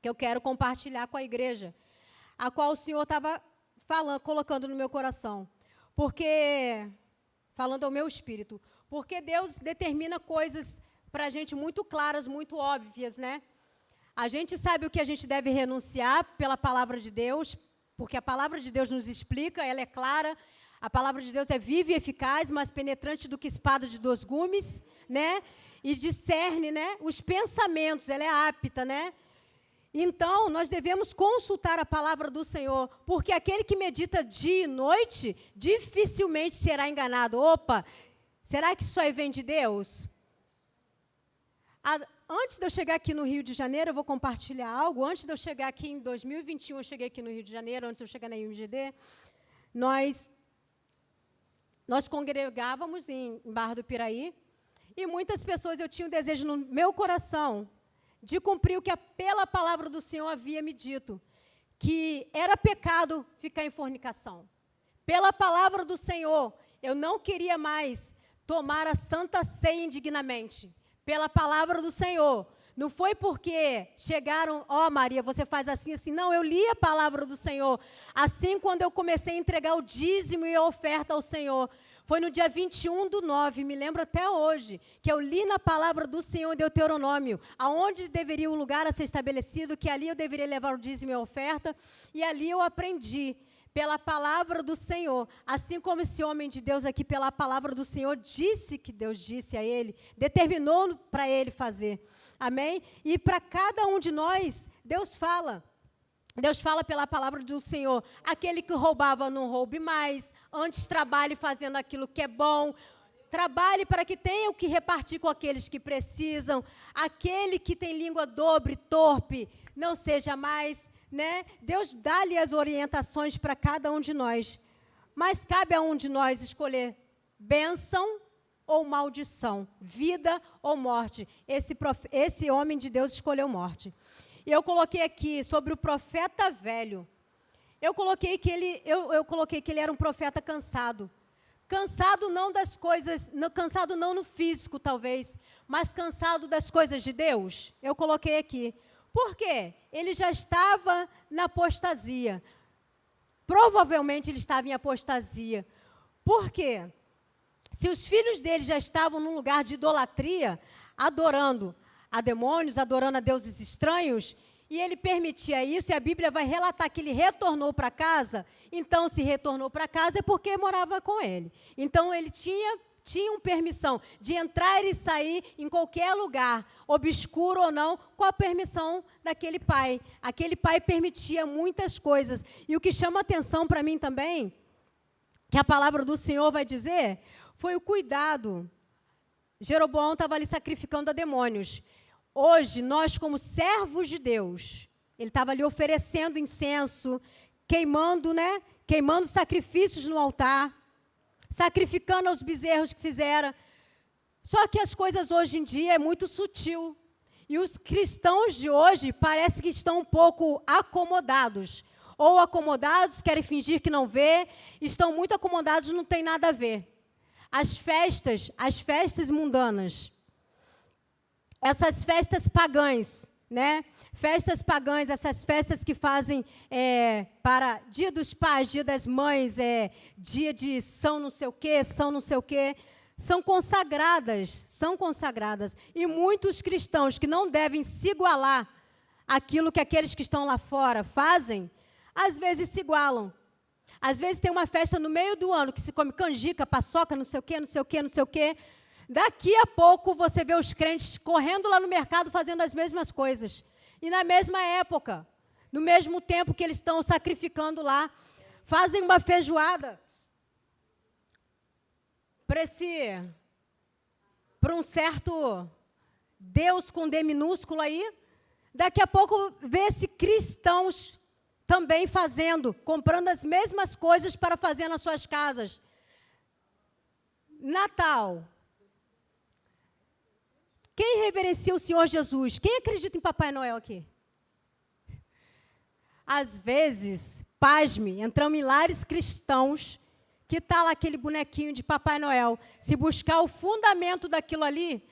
que eu quero compartilhar com a igreja, a qual o Senhor estava falando, colocando no meu coração. Porque, falando ao meu espírito, porque Deus determina coisas para a gente muito claras, muito óbvias, né? A gente sabe o que a gente deve renunciar pela palavra de Deus, porque a palavra de Deus nos explica, ela é clara. A palavra de Deus é viva e eficaz, mais penetrante do que espada de 2 gumes, né? E discerne, né, os pensamentos, ela é apta, né? Então, nós devemos consultar a palavra do Senhor, porque aquele que medita dia e noite, dificilmente será enganado. Opa, será que isso aí vem de Deus? Antes de eu chegar aqui no Rio de Janeiro, eu vou compartilhar algo. Antes de eu chegar aqui em 2021, eu cheguei aqui no Rio de Janeiro, antes de eu chegar na IMGD, nós congregávamos em Barra do Piraí, e muitas pessoas, eu tinha um desejo no meu coração de cumprir o que pela palavra do Senhor havia me dito, que era pecado ficar em fornicação. Pela palavra do Senhor, eu não queria mais tomar a santa ceia indignamente. Pela palavra do Senhor. Não foi porque chegaram, ó Maria, você faz assim, assim. Não, eu li a palavra do Senhor. Assim, quando eu comecei a entregar o dízimo e a oferta ao Senhor, foi no dia 21/9, me lembro até hoje, que eu li na palavra do Senhor em Deuteronômio, aonde deveria o lugar a ser estabelecido, que ali eu deveria levar o dízimo e a oferta, e ali eu aprendi, pela palavra do Senhor, assim como esse homem de Deus aqui, pela palavra do Senhor, disse que Deus disse a ele, determinou para ele fazer, amém? E para cada um de nós, Deus fala pela palavra do Senhor, aquele que roubava não roube mais, antes trabalhe fazendo aquilo que é bom, trabalhe para que tenha o que repartir com aqueles que precisam, aquele que tem língua dobre, torpe, não seja mais, né? Deus dá-lhe as orientações para cada um de nós, mas cabe a um de nós escolher bênção ou maldição, vida ou morte. Esse homem de Deus escolheu morte. E eu coloquei aqui sobre o profeta velho. Eu coloquei que ele era um profeta cansado. Cansado não das coisas, cansado não no físico talvez, mas cansado das coisas de Deus. Eu coloquei aqui. Por quê? Ele já estava na apostasia. Provavelmente ele estava em apostasia. Por quê? Se os filhos dele já estavam num lugar de idolatria, adorando a demônios, adorando a deuses estranhos, e ele permitia isso, e a Bíblia vai relatar que ele retornou para casa, então se retornou para casa é porque morava com ele. Então ele tinha permissão de entrar e sair em qualquer lugar, obscuro ou não, com a permissão daquele pai. Aquele pai permitia muitas coisas. E o que chama atenção para mim também, que a palavra do Senhor vai dizer, foi o cuidado. Jeroboão estava ali sacrificando a demônios. Hoje, nós como servos de Deus, ele estava ali oferecendo incenso, queimando sacrifícios no altar, sacrificando aos bezerros que fizeram. Só que as coisas hoje em dia é muito sutil. E os cristãos de hoje parece que estão um pouco acomodados. Ou acomodados, querem fingir que não vê, estão muito acomodados, não tem nada a ver. As festas mundanas, essas festas pagãs, né? Festas pagãs, essas festas que fazem para Dia dos Pais, Dia das Mães, dia de São não sei o quê, são consagradas. E muitos cristãos que não devem se igualar àquilo que aqueles que estão lá fora fazem, às vezes se igualam. Às vezes tem uma festa no meio do ano que se come canjica, paçoca, não sei o quê. Daqui a pouco você vê os crentes correndo lá no mercado fazendo as mesmas coisas. E na mesma época, no mesmo tempo que eles estão sacrificando lá, fazem uma feijoada para um certo Deus com D minúsculo aí. Daqui a pouco vê-se cristãos também comprando as mesmas coisas para fazer nas suas casas. Natal. Quem reverencia o Senhor Jesus? Quem acredita em Papai Noel aqui? Às vezes, pasme, entramos em lares cristãos, que está lá aquele bonequinho de Papai Noel. Se buscar o fundamento daquilo ali,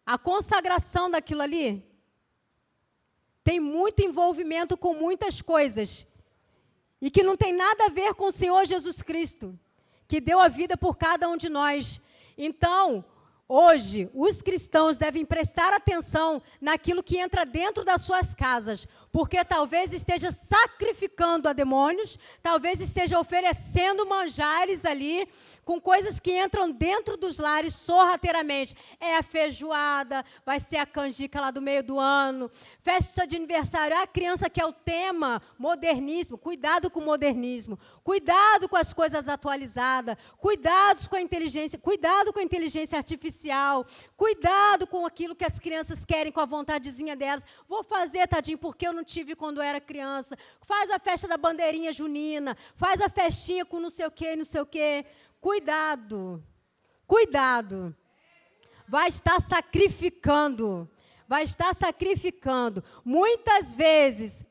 a consagração daquilo ali, tem muito envolvimento com muitas coisas e que não tem nada a ver com o Senhor Jesus Cristo, que deu a vida por cada um de nós. Então, hoje, os cristãos devem prestar atenção naquilo que entra dentro das suas casas, porque talvez esteja sacrificando a demônios, talvez esteja oferecendo manjares ali, com coisas que entram dentro dos lares sorrateiramente. É a feijoada, vai ser a canjica lá do meio do ano, festa de aniversário, a criança que é o tema, modernismo, cuidado com o modernismo, cuidado com as coisas atualizadas, cuidado com a inteligência artificial, cuidado com aquilo que as crianças querem, com a vontadezinha delas. Vou fazer, tadinho, porque eu não tive quando eu era criança. Faz a festa da bandeirinha junina, faz a festinha com não sei o quê, não sei o quê. Cuidado, cuidado. Vai estar sacrificando, vai estar sacrificando. Muitas vezes,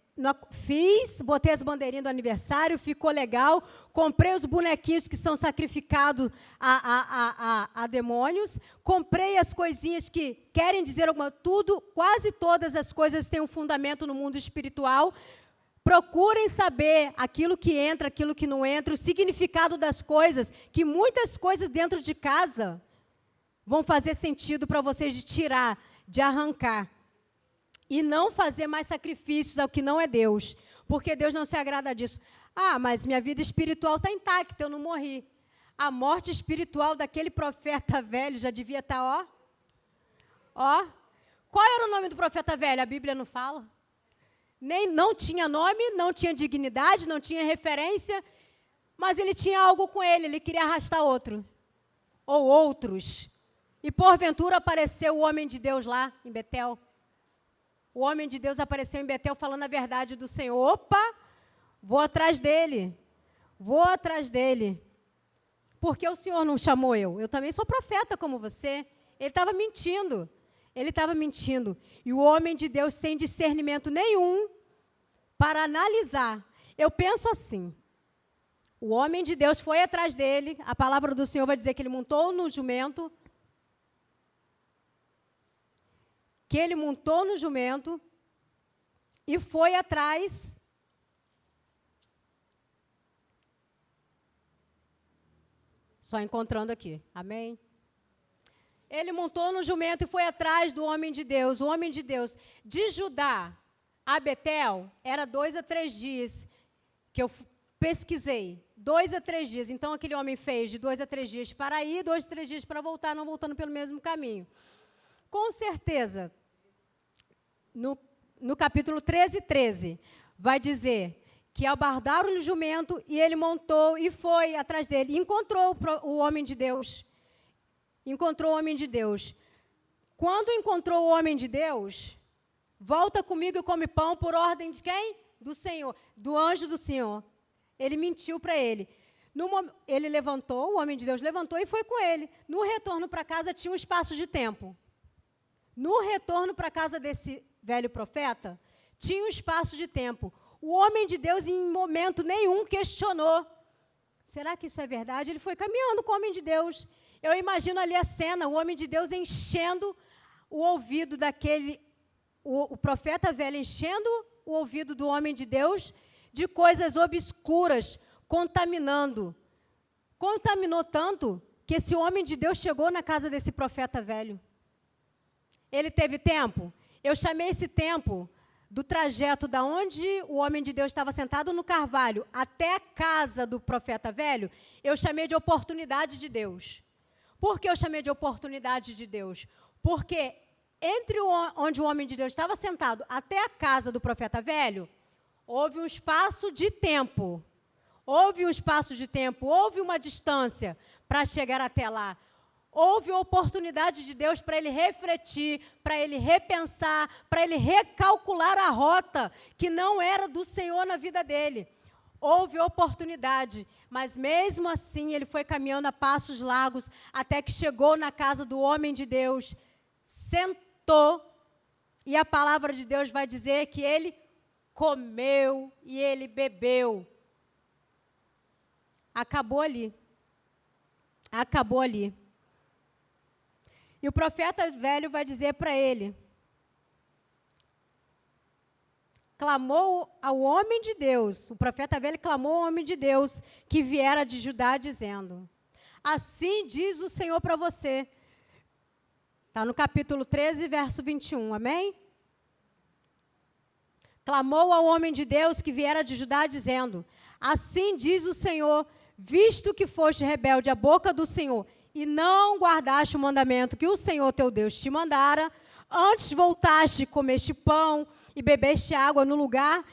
botei as bandeirinhas do aniversário, ficou legal, comprei os bonequinhos que são sacrificados a demônios, comprei as coisinhas que querem dizer alguma coisa, quase todas as coisas têm um fundamento no mundo espiritual. Procurem saber aquilo que entra, aquilo que não entra, o significado das coisas, que muitas coisas dentro de casa vão fazer sentido para vocês de tirar, de arrancar. E não fazer mais sacrifícios ao que não é Deus, porque Deus não se agrada disso. Ah, mas minha vida espiritual está intacta, eu não morri. A morte espiritual daquele profeta velho já devia estar, ó. Qual era o nome do profeta velho? A Bíblia não fala. Não tinha nome, não tinha dignidade, não tinha referência, mas ele tinha algo com ele queria arrastar outro, ou outros. E porventura apareceu o homem de Deus lá em Betel. O homem de Deus apareceu em Betel falando a verdade do Senhor. Opa, vou atrás dele. Porque o Senhor não chamou eu? Eu também sou profeta como você. Ele estava mentindo. E o homem de Deus, sem discernimento nenhum, para analisar. Eu penso assim, o homem de Deus foi atrás dele, a palavra do Senhor vai dizer que ele montou no jumento, e foi atrás só encontrando aqui, amém? Ele montou no jumento e foi atrás do homem de Deus. O homem de Deus, de Judá a Betel, era 2 a 3 dias, que eu pesquisei. 2 a 3 dias. Então, aquele homem fez de 2 a 3 dias para ir, 2 a 3 dias para voltar, não voltando pelo mesmo caminho. Com certeza, no capítulo 13, vai dizer que abardaram o jumento e ele montou e foi atrás dele. E encontrou o homem de Deus. Quando encontrou o homem de Deus, volta comigo e come pão por ordem de quem? Do Senhor, do anjo do Senhor. Ele mentiu para ele. Ele levantou, o homem de Deus levantou e foi com ele. No retorno para casa tinha um espaço de tempo. No retorno para casa desse velho profeta, tinha um espaço de tempo. O homem de Deus, em momento nenhum, questionou. Será que isso é verdade? Ele foi caminhando com o homem de Deus. Eu imagino ali a cena, o homem de Deus enchendo o ouvido o profeta velho enchendo o ouvido do homem de Deus de coisas obscuras, contaminando. Contaminou tanto que esse homem de Deus chegou na casa desse profeta velho. Ele teve tempo? Eu chamei esse tempo do trajeto da onde o homem de Deus estava sentado no carvalho até a casa do profeta velho, eu chamei de oportunidade de Deus. Por que eu chamei de oportunidade de Deus? Porque entre onde o homem de Deus estava sentado até a casa do profeta velho, houve um espaço de tempo. Houve uma distância para chegar até lá. Houve a oportunidade de Deus para ele refletir, para ele repensar, para ele recalcular a rota que não era do Senhor na vida dele. Houve oportunidade, mas mesmo assim ele foi caminhando a passos largos até que chegou na casa do homem de Deus, sentou, e a palavra de Deus vai dizer que ele comeu e ele bebeu. Acabou ali. E o profeta velho vai dizer para ele: clamou ao homem de Deus, o profeta velho clamou ao homem de Deus que viera de Judá, dizendo: assim diz o Senhor para você. Está no capítulo 13, verso 21, amém? Clamou ao homem de Deus que viera de Judá, dizendo: assim diz o Senhor, visto que foste rebelde à boca do Senhor, e não guardaste o mandamento que o Senhor teu Deus te mandara, antes voltaste, comeste pão e bebeste água no lugar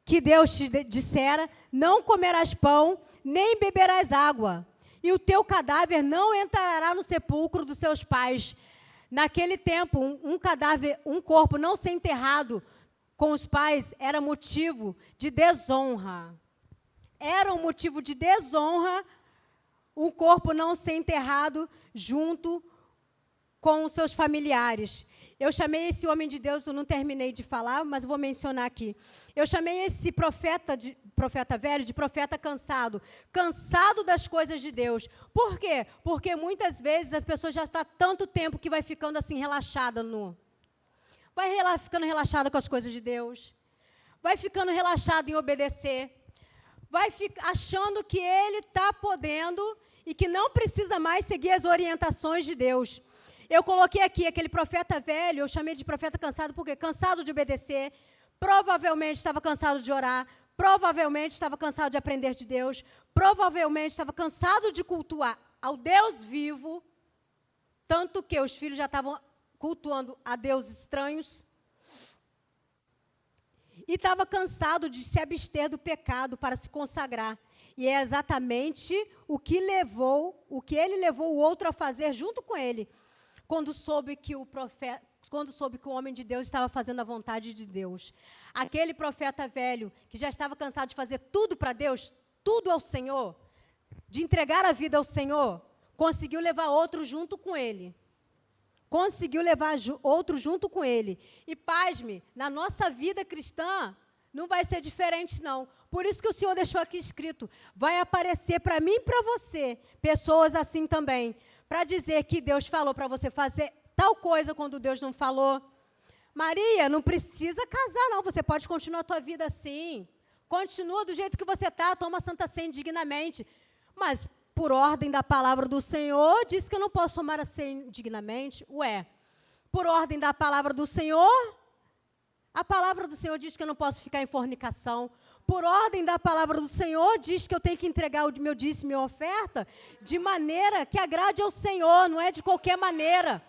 que Deus te dissera, não comerás pão, nem beberás água, e o teu cadáver não entrará no sepulcro dos seus pais. Naquele tempo, um cadáver, um corpo não ser enterrado com os pais era motivo de desonra. Era um motivo de desonra um corpo não ser enterrado junto com os seus familiares. Eu chamei esse homem de Deus, eu não terminei de falar, mas vou mencionar aqui. Eu chamei esse profeta velho de profeta cansado. Cansado das coisas de Deus. Por quê? Porque muitas vezes a pessoa já está tanto tempo que vai ficando assim relaxada vai ficando relaxada com as coisas de Deus. Vai ficando relaxado em obedecer. Vai achando que ele está podendo e que não precisa mais seguir as orientações de Deus. Eu coloquei aqui aquele profeta velho, eu chamei de profeta cansado, porque cansado de obedecer, provavelmente estava cansado de orar, provavelmente estava cansado de aprender de Deus, provavelmente estava cansado de cultuar ao Deus vivo, tanto que os filhos já estavam cultuando a deuses estranhos, e estava cansado de se abster do pecado para se consagrar. E é exatamente o que ele levou o outro a fazer junto com ele, quando soube que o homem de Deus estava fazendo a vontade de Deus. Aquele profeta velho, que já estava cansado de fazer tudo para Deus, tudo ao Senhor, de entregar a vida ao Senhor, conseguiu levar outro junto com ele. Conseguiu levar outro junto com ele. E, pasme, na nossa vida cristã, não vai ser diferente, não. Por isso que o Senhor deixou aqui escrito, vai aparecer para mim e para você, pessoas assim também, para dizer que Deus falou para você fazer tal coisa quando Deus não falou. Maria, não precisa casar, não. Você pode continuar a tua vida assim. Continua do jeito que você está, toma Santa Ceia indignamente. Mas, por ordem da palavra do Senhor, diz que eu não posso tomar a ceia indignamente. Ué, por ordem da palavra do Senhor, a palavra do Senhor diz que eu não posso ficar em fornicação. Por ordem da palavra do Senhor, diz que eu tenho que entregar o meu dízimo e minha oferta de maneira que agrade ao Senhor, não é de qualquer maneira.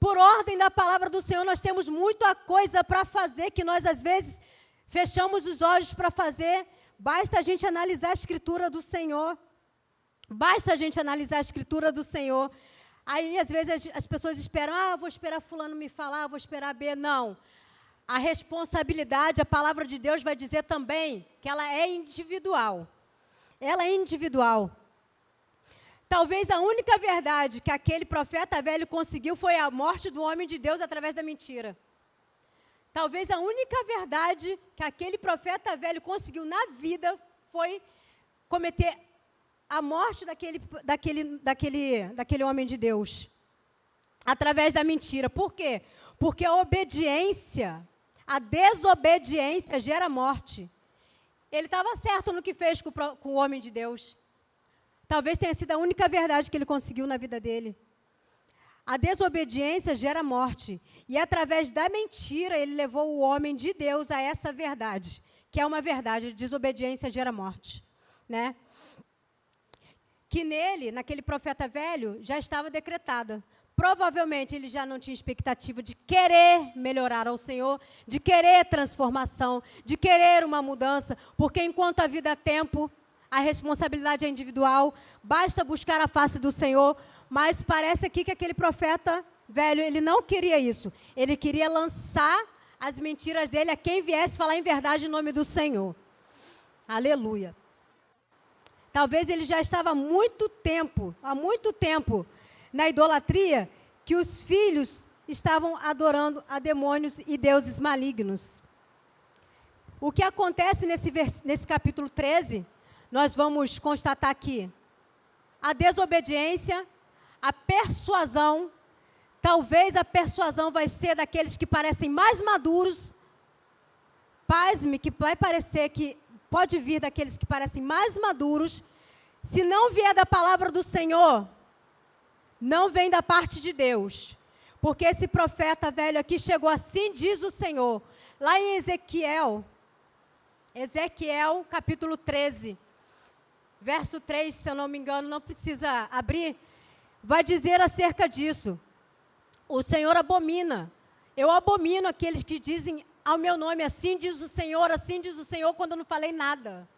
Por ordem da palavra do Senhor, nós temos muita coisa para fazer, que nós, às vezes, fechamos os olhos para fazer. Basta a gente analisar a Escritura do Senhor. Basta a gente analisar a Escritura do Senhor. Aí, às vezes, as pessoas esperam, vou esperar fulano me falar, vou esperar B. Não. A responsabilidade, a palavra de Deus vai dizer também que ela é individual. Ela é individual. Talvez a única verdade que aquele profeta velho conseguiu foi a morte do homem de Deus através da mentira. Talvez a única verdade que aquele profeta velho conseguiu na vida foi cometer a morte daquele homem de Deus. Através da mentira. Por quê? Porque a desobediência gera morte. Ele estava certo no que fez com o homem de Deus. Talvez tenha sido a única verdade que ele conseguiu na vida dele. A desobediência gera morte. E através da mentira, ele levou o homem de Deus a essa verdade, que é uma verdade, a desobediência gera morte. Né? Que nele, naquele profeta velho, já estava decretada. Provavelmente ele já não tinha expectativa de querer melhorar ao Senhor, de querer transformação, de querer uma mudança, porque enquanto a vida há tempo, a responsabilidade é individual, basta buscar a face do Senhor, mas parece aqui que aquele profeta velho, ele não queria isso. Ele queria lançar as mentiras dele a quem viesse falar em verdade em nome do Senhor. Aleluia. Talvez ele já estava há muito tempo, na idolatria, que os filhos estavam adorando a demônios e deuses malignos. O que acontece nesse capítulo 13, nós vamos constatar aqui a desobediência, a persuasão. Talvez a persuasão vai ser daqueles que parecem mais maduros pasme, que vai parecer que pode vir daqueles que parecem mais maduros, se não vier da palavra do Senhor, não vem da parte de Deus. Porque esse profeta velho aqui chegou assim, diz o Senhor. Lá em Ezequiel capítulo 13, verso 3, se eu não me engano, não precisa abrir, vai dizer acerca disso. O Senhor abomina. Eu abomino aqueles que dizem ao meu nome, assim diz o Senhor, quando eu não falei nada.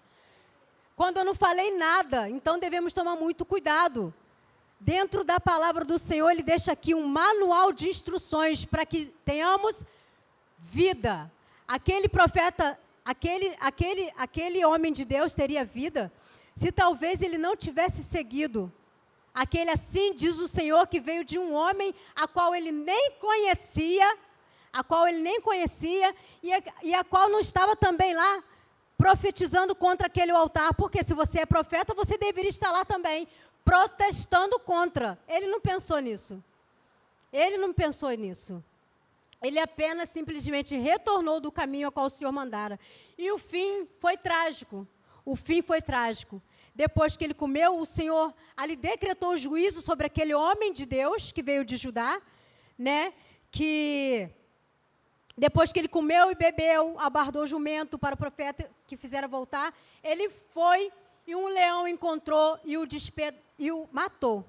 Quando eu não falei nada, então devemos tomar muito cuidado. Dentro da palavra do Senhor, Ele deixa aqui um manual de instruções para que tenhamos vida. Aquele profeta, aquele homem de Deus teria vida se talvez ele não tivesse seguido aquele assim diz o Senhor, que veio de um homem a qual ele nem conhecia, e a qual não estava também lá profetizando contra aquele altar, porque se você é profeta, você deveria estar lá também, protestando contra. Ele não pensou nisso. Ele apenas, simplesmente, retornou do caminho a qual o Senhor mandara. E o fim foi trágico. Depois que ele comeu, o Senhor ali decretou o juízo sobre aquele homem de Deus que veio de Judá, né? Que depois que ele comeu e bebeu, abardou o jumento para o profeta que fizera voltar, ele foi e um leão encontrou e o matou.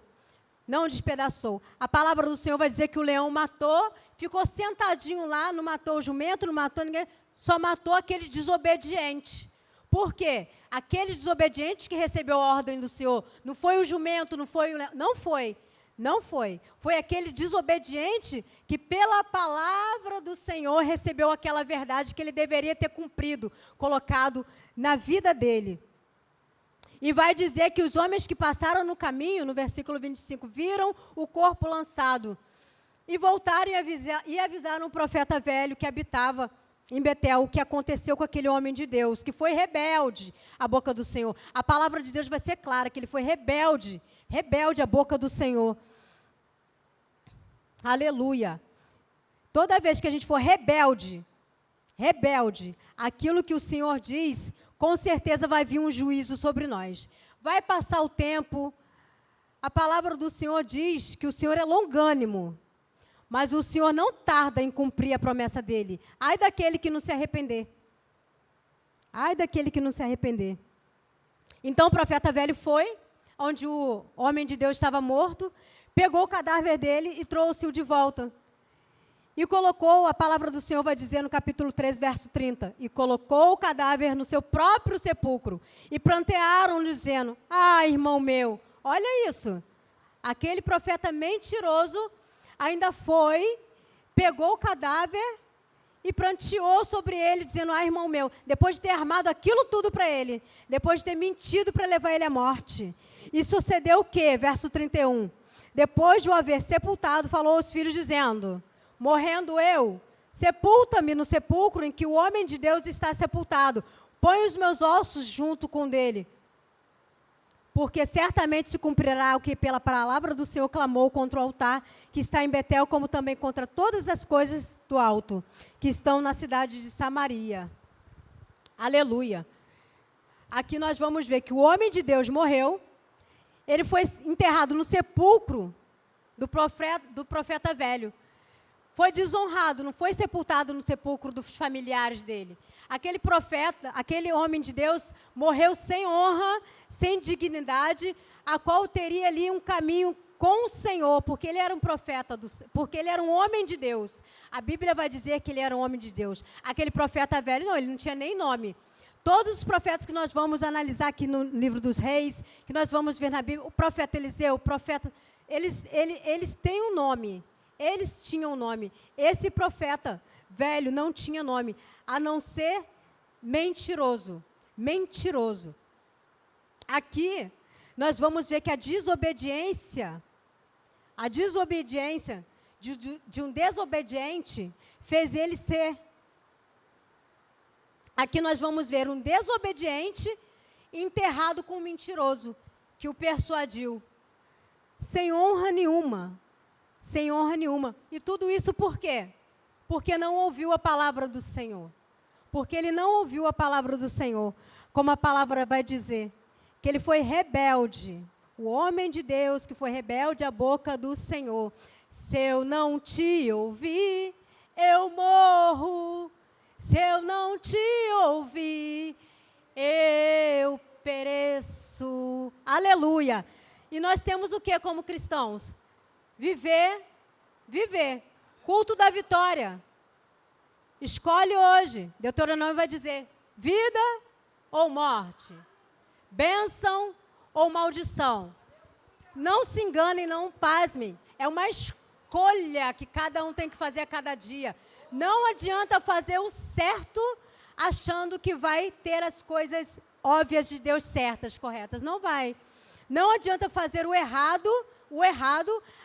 Não despedaçou. A palavra do Senhor vai dizer que o leão matou, ficou sentadinho lá, não matou o jumento, não matou ninguém, só matou aquele desobediente. Por quê? Aquele desobediente que recebeu a ordem do Senhor, não foi o jumento, não foi o leão, não foi. Foi aquele desobediente que pela palavra do Senhor recebeu aquela verdade que ele deveria ter cumprido, colocado na vida dele. E vai dizer que os homens que passaram no caminho, no versículo 25, viram o corpo lançado e voltaram e avisaram o profeta velho que habitava em Betel o que aconteceu com aquele homem de Deus, que foi rebelde à boca do Senhor. A palavra de Deus vai ser clara, que ele foi rebelde à boca do Senhor. Aleluia. Toda vez que a gente for rebelde, aquilo que o Senhor diz, com certeza vai vir um juízo sobre nós. Vai passar o tempo, a palavra do Senhor diz que o Senhor é longânimo, mas o Senhor não tarda em cumprir a promessa dele. Ai daquele que não se arrepender. Então o profeta velho foi, onde o homem de Deus estava morto, pegou o cadáver dele e trouxe-o de volta. E colocou, a palavra do Senhor vai dizer no capítulo 3, verso 30, e colocou o cadáver no seu próprio sepulcro, e prantearam, dizendo, irmão meu, olha isso, aquele profeta mentiroso ainda foi, pegou o cadáver e pranteou sobre ele, dizendo, irmão meu, depois de ter armado aquilo tudo para ele, depois de ter mentido para levar ele à morte. E sucedeu o quê? Verso 31, depois de o haver sepultado, falou aos filhos, dizendo, morrendo eu, sepulta-me no sepulcro em que o homem de Deus está sepultado, põe os meus ossos junto com dele, porque certamente se cumprirá o que pela palavra do Senhor clamou contra o altar que está em Betel, como também contra todas as coisas do alto, que estão na cidade de Samaria. Aleluia. Aqui nós vamos ver que o homem de Deus morreu, ele foi enterrado no sepulcro do profeta velho. Foi desonrado, não foi sepultado no sepulcro dos familiares dele. Aquele profeta, aquele homem de Deus, morreu sem honra, sem dignidade, a qual teria ali um caminho com o Senhor, porque ele era um profeta, porque ele era um homem de Deus. A Bíblia vai dizer que ele era um homem de Deus. Aquele profeta velho, não, ele não tinha nem nome. Todos os profetas que nós vamos analisar aqui no livro dos reis, que nós vamos ver na Bíblia, o profeta Eliseu, o profeta, eles têm um nome. Eles tinham um nome. Esse profeta velho não tinha nome, a não ser mentiroso. Aqui, nós vamos ver que a desobediência de um desobediente fez ele ser. Aqui nós vamos ver um desobediente enterrado com um mentiroso, que o persuadiu, sem honra nenhuma. E tudo isso por quê? Porque não ouviu a palavra do Senhor. porque ele não ouviu a palavra do Senhor. Como a palavra vai dizer, que ele foi rebelde. O homem de Deus que foi rebelde à boca do Senhor. Se eu não te ouvir, eu morro. Se eu não te ouvir, eu pereço. Aleluia. E nós temos o que como cristãos? Viver. Culto da vitória. Escolhe hoje. Deuteronômio vai dizer, vida ou morte. Bênção ou maldição. Não se enganem, não pasmem. É uma escolha que cada um tem que fazer a cada dia. Não adianta fazer o certo achando que vai ter as coisas óbvias de Deus certas, corretas. Não vai. Não adianta fazer o errado,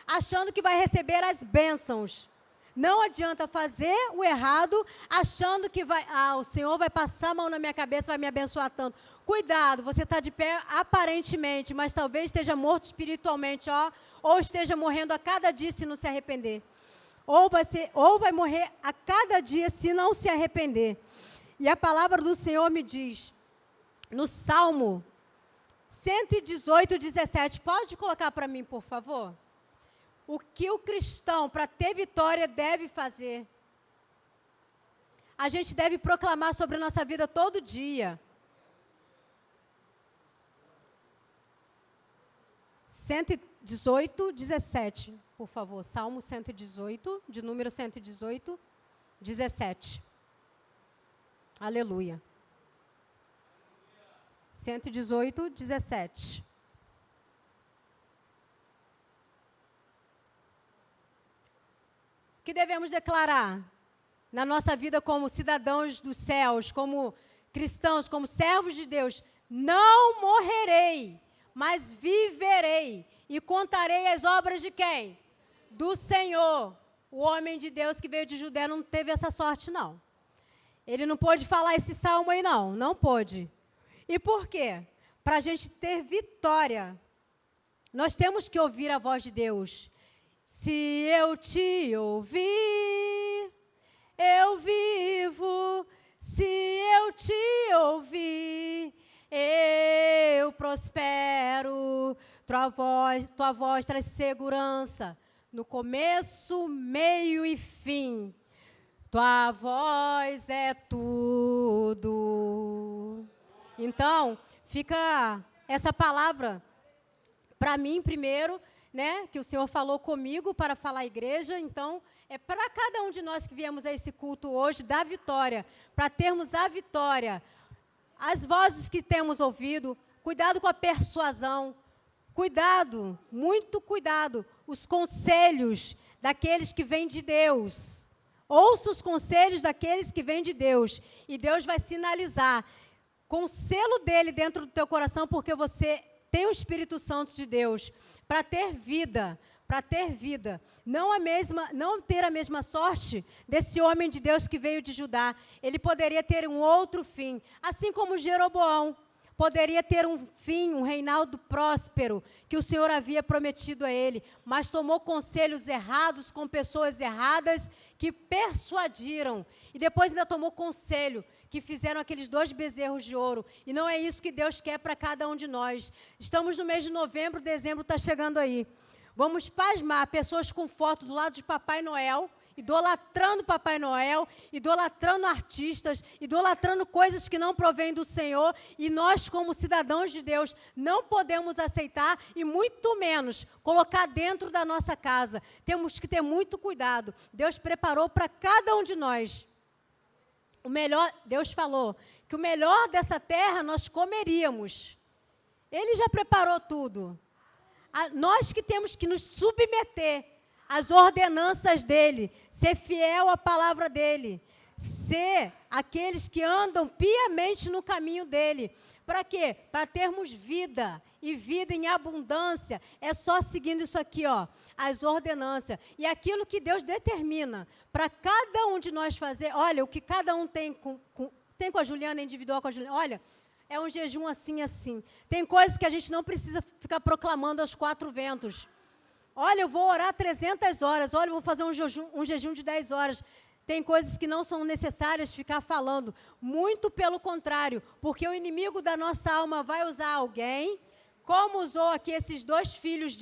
achando que vai receber as bênçãos. Não adianta fazer o errado achando que o Senhor vai passar a mão na minha cabeça, vai me abençoar tanto. Cuidado, você está de pé aparentemente, mas talvez esteja morto espiritualmente, ou esteja morrendo a cada dia se não se arrepender. Ou vai morrer a cada dia se não se arrepender. E a palavra do Senhor me diz, no Salmo 118, 17, pode colocar para mim, por favor? O que o cristão, para ter vitória, deve fazer? A gente deve proclamar sobre a nossa vida todo dia. 118, 17, por favor. Salmo 118, de número 118, 17. Aleluia. 118, 17. O que devemos declarar na nossa vida como cidadãos dos céus, como cristãos, como servos de Deus? Não morrerei, mas viverei e contarei as obras de quem? Do Senhor. O homem de Deus que veio de Judéia não teve essa sorte, não. Ele não pôde falar esse salmo aí, não pôde. E por quê? Para a gente ter vitória, nós temos que ouvir a voz de Deus. Se eu te ouvir, eu vivo. Se eu te ouvir, eu prospero. Tua voz traz segurança no começo, meio e fim. Tua voz é tudo. Então, fica essa palavra para mim primeiro, né, que o Senhor falou comigo para falar à igreja. Então, é para cada um de nós que viemos a esse culto hoje, da vitória, para termos a vitória. As vozes que temos ouvido, cuidado com a persuasão, cuidado, muito cuidado, os conselhos daqueles que vêm de Deus. Ouça os conselhos daqueles que vêm de Deus, e Deus vai sinalizar com o selo dele dentro do teu coração, porque você tem o Espírito Santo de Deus, para ter vida, não ter a mesma sorte desse homem de Deus que veio de Judá. Ele poderia ter um outro fim, assim como Jeroboão poderia ter um fim, um reinado próspero, que o Senhor havia prometido a ele, mas tomou conselhos errados com pessoas erradas que persuadiram, e depois ainda tomou conselho, que fizeram aqueles 2 bezerros de ouro, e não é isso que Deus quer para cada um de nós. Estamos no mês de novembro, dezembro está chegando aí. Vamos pasmar pessoas com foto do lado de Papai Noel, idolatrando Papai Noel, idolatrando artistas, idolatrando coisas que não provêm do Senhor, e nós, como cidadãos de Deus, não podemos aceitar e muito menos colocar dentro da nossa casa. Temos que ter muito cuidado. Deus preparou para cada um de nós o melhor. Deus falou que o melhor dessa terra nós comeríamos. Ele já preparou tudo. Nós que temos que nos submeter às ordenanças dele, ser fiel à palavra dele, ser aqueles que andam piamente no caminho dele. Para quê? Para termos vida, e vida em abundância. É só seguindo isso aqui, as ordenanças. E aquilo que Deus determina para cada um de nós fazer. Olha, o que cada um tem com a Juliana, individual com a Juliana. Olha, é um jejum assim, assim. Tem coisas que a gente não precisa ficar proclamando aos 4 ventos. Olha, eu vou orar 300 horas. Olha, eu vou fazer um jejum de 10 horas. tem coisas que não são necessárias ficar falando. Muito pelo contrário, porque o inimigo da nossa alma vai usar alguém, como usou aqui esses 2 filhos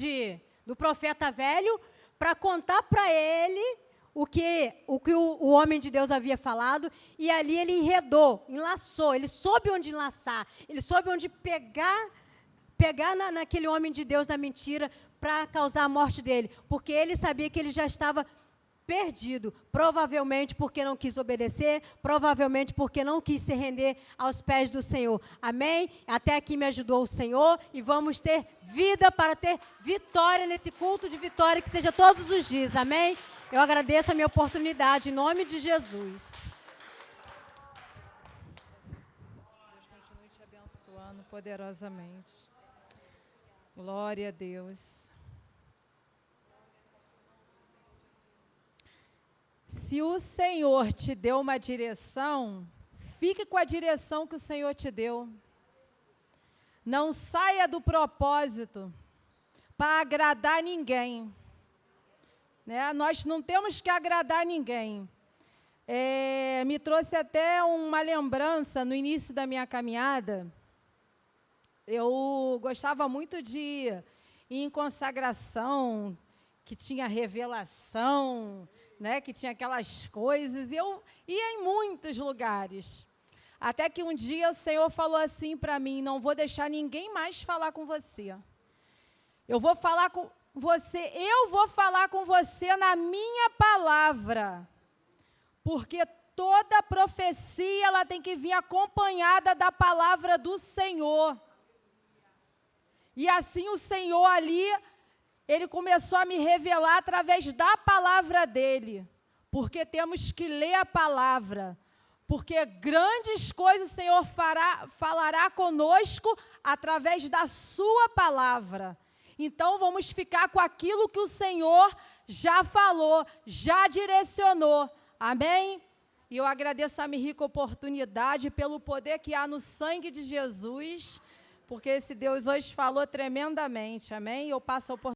do profeta velho, para contar para ele o que o homem de Deus havia falado, e ali ele enredou, enlaçou, ele soube onde enlaçar, ele soube onde pegar naquele homem de Deus na mentira para causar a morte dele, porque ele sabia que ele já estava perdido, provavelmente porque não quis obedecer, provavelmente porque não quis se render aos pés do Senhor. Amém? Até aqui me ajudou o Senhor e vamos ter vida para ter vitória nesse culto de vitória que seja todos os dias. Amém? Eu agradeço a minha oportunidade em nome de Jesus. Deus continue te abençoando poderosamente. Glória a Deus. Se o Senhor te deu uma direção, fique com a direção que o Senhor te deu. Não saia do propósito para agradar ninguém. Né? Nós não temos que agradar ninguém. Me trouxe até uma lembrança no início da minha caminhada. Eu gostava muito de ir em consagração, que tinha revelação, né, que tinha aquelas coisas, e eu ia em muitos lugares. Até que um dia o Senhor falou assim para mim: não vou deixar ninguém mais falar com você. Eu vou falar com você na minha palavra. Porque toda profecia ela tem que vir acompanhada da palavra do Senhor. E assim o Senhor ali, Ele começou a me revelar através da palavra dEle. Porque temos que ler a palavra. Porque grandes coisas o Senhor falará conosco através da sua palavra. Então, vamos ficar com aquilo que o Senhor já falou, já direcionou. Amém? E eu agradeço a minha rica oportunidade pelo poder que há no sangue de Jesus, porque esse Deus hoje falou tremendamente. Amém? Eu passo a oportunidade.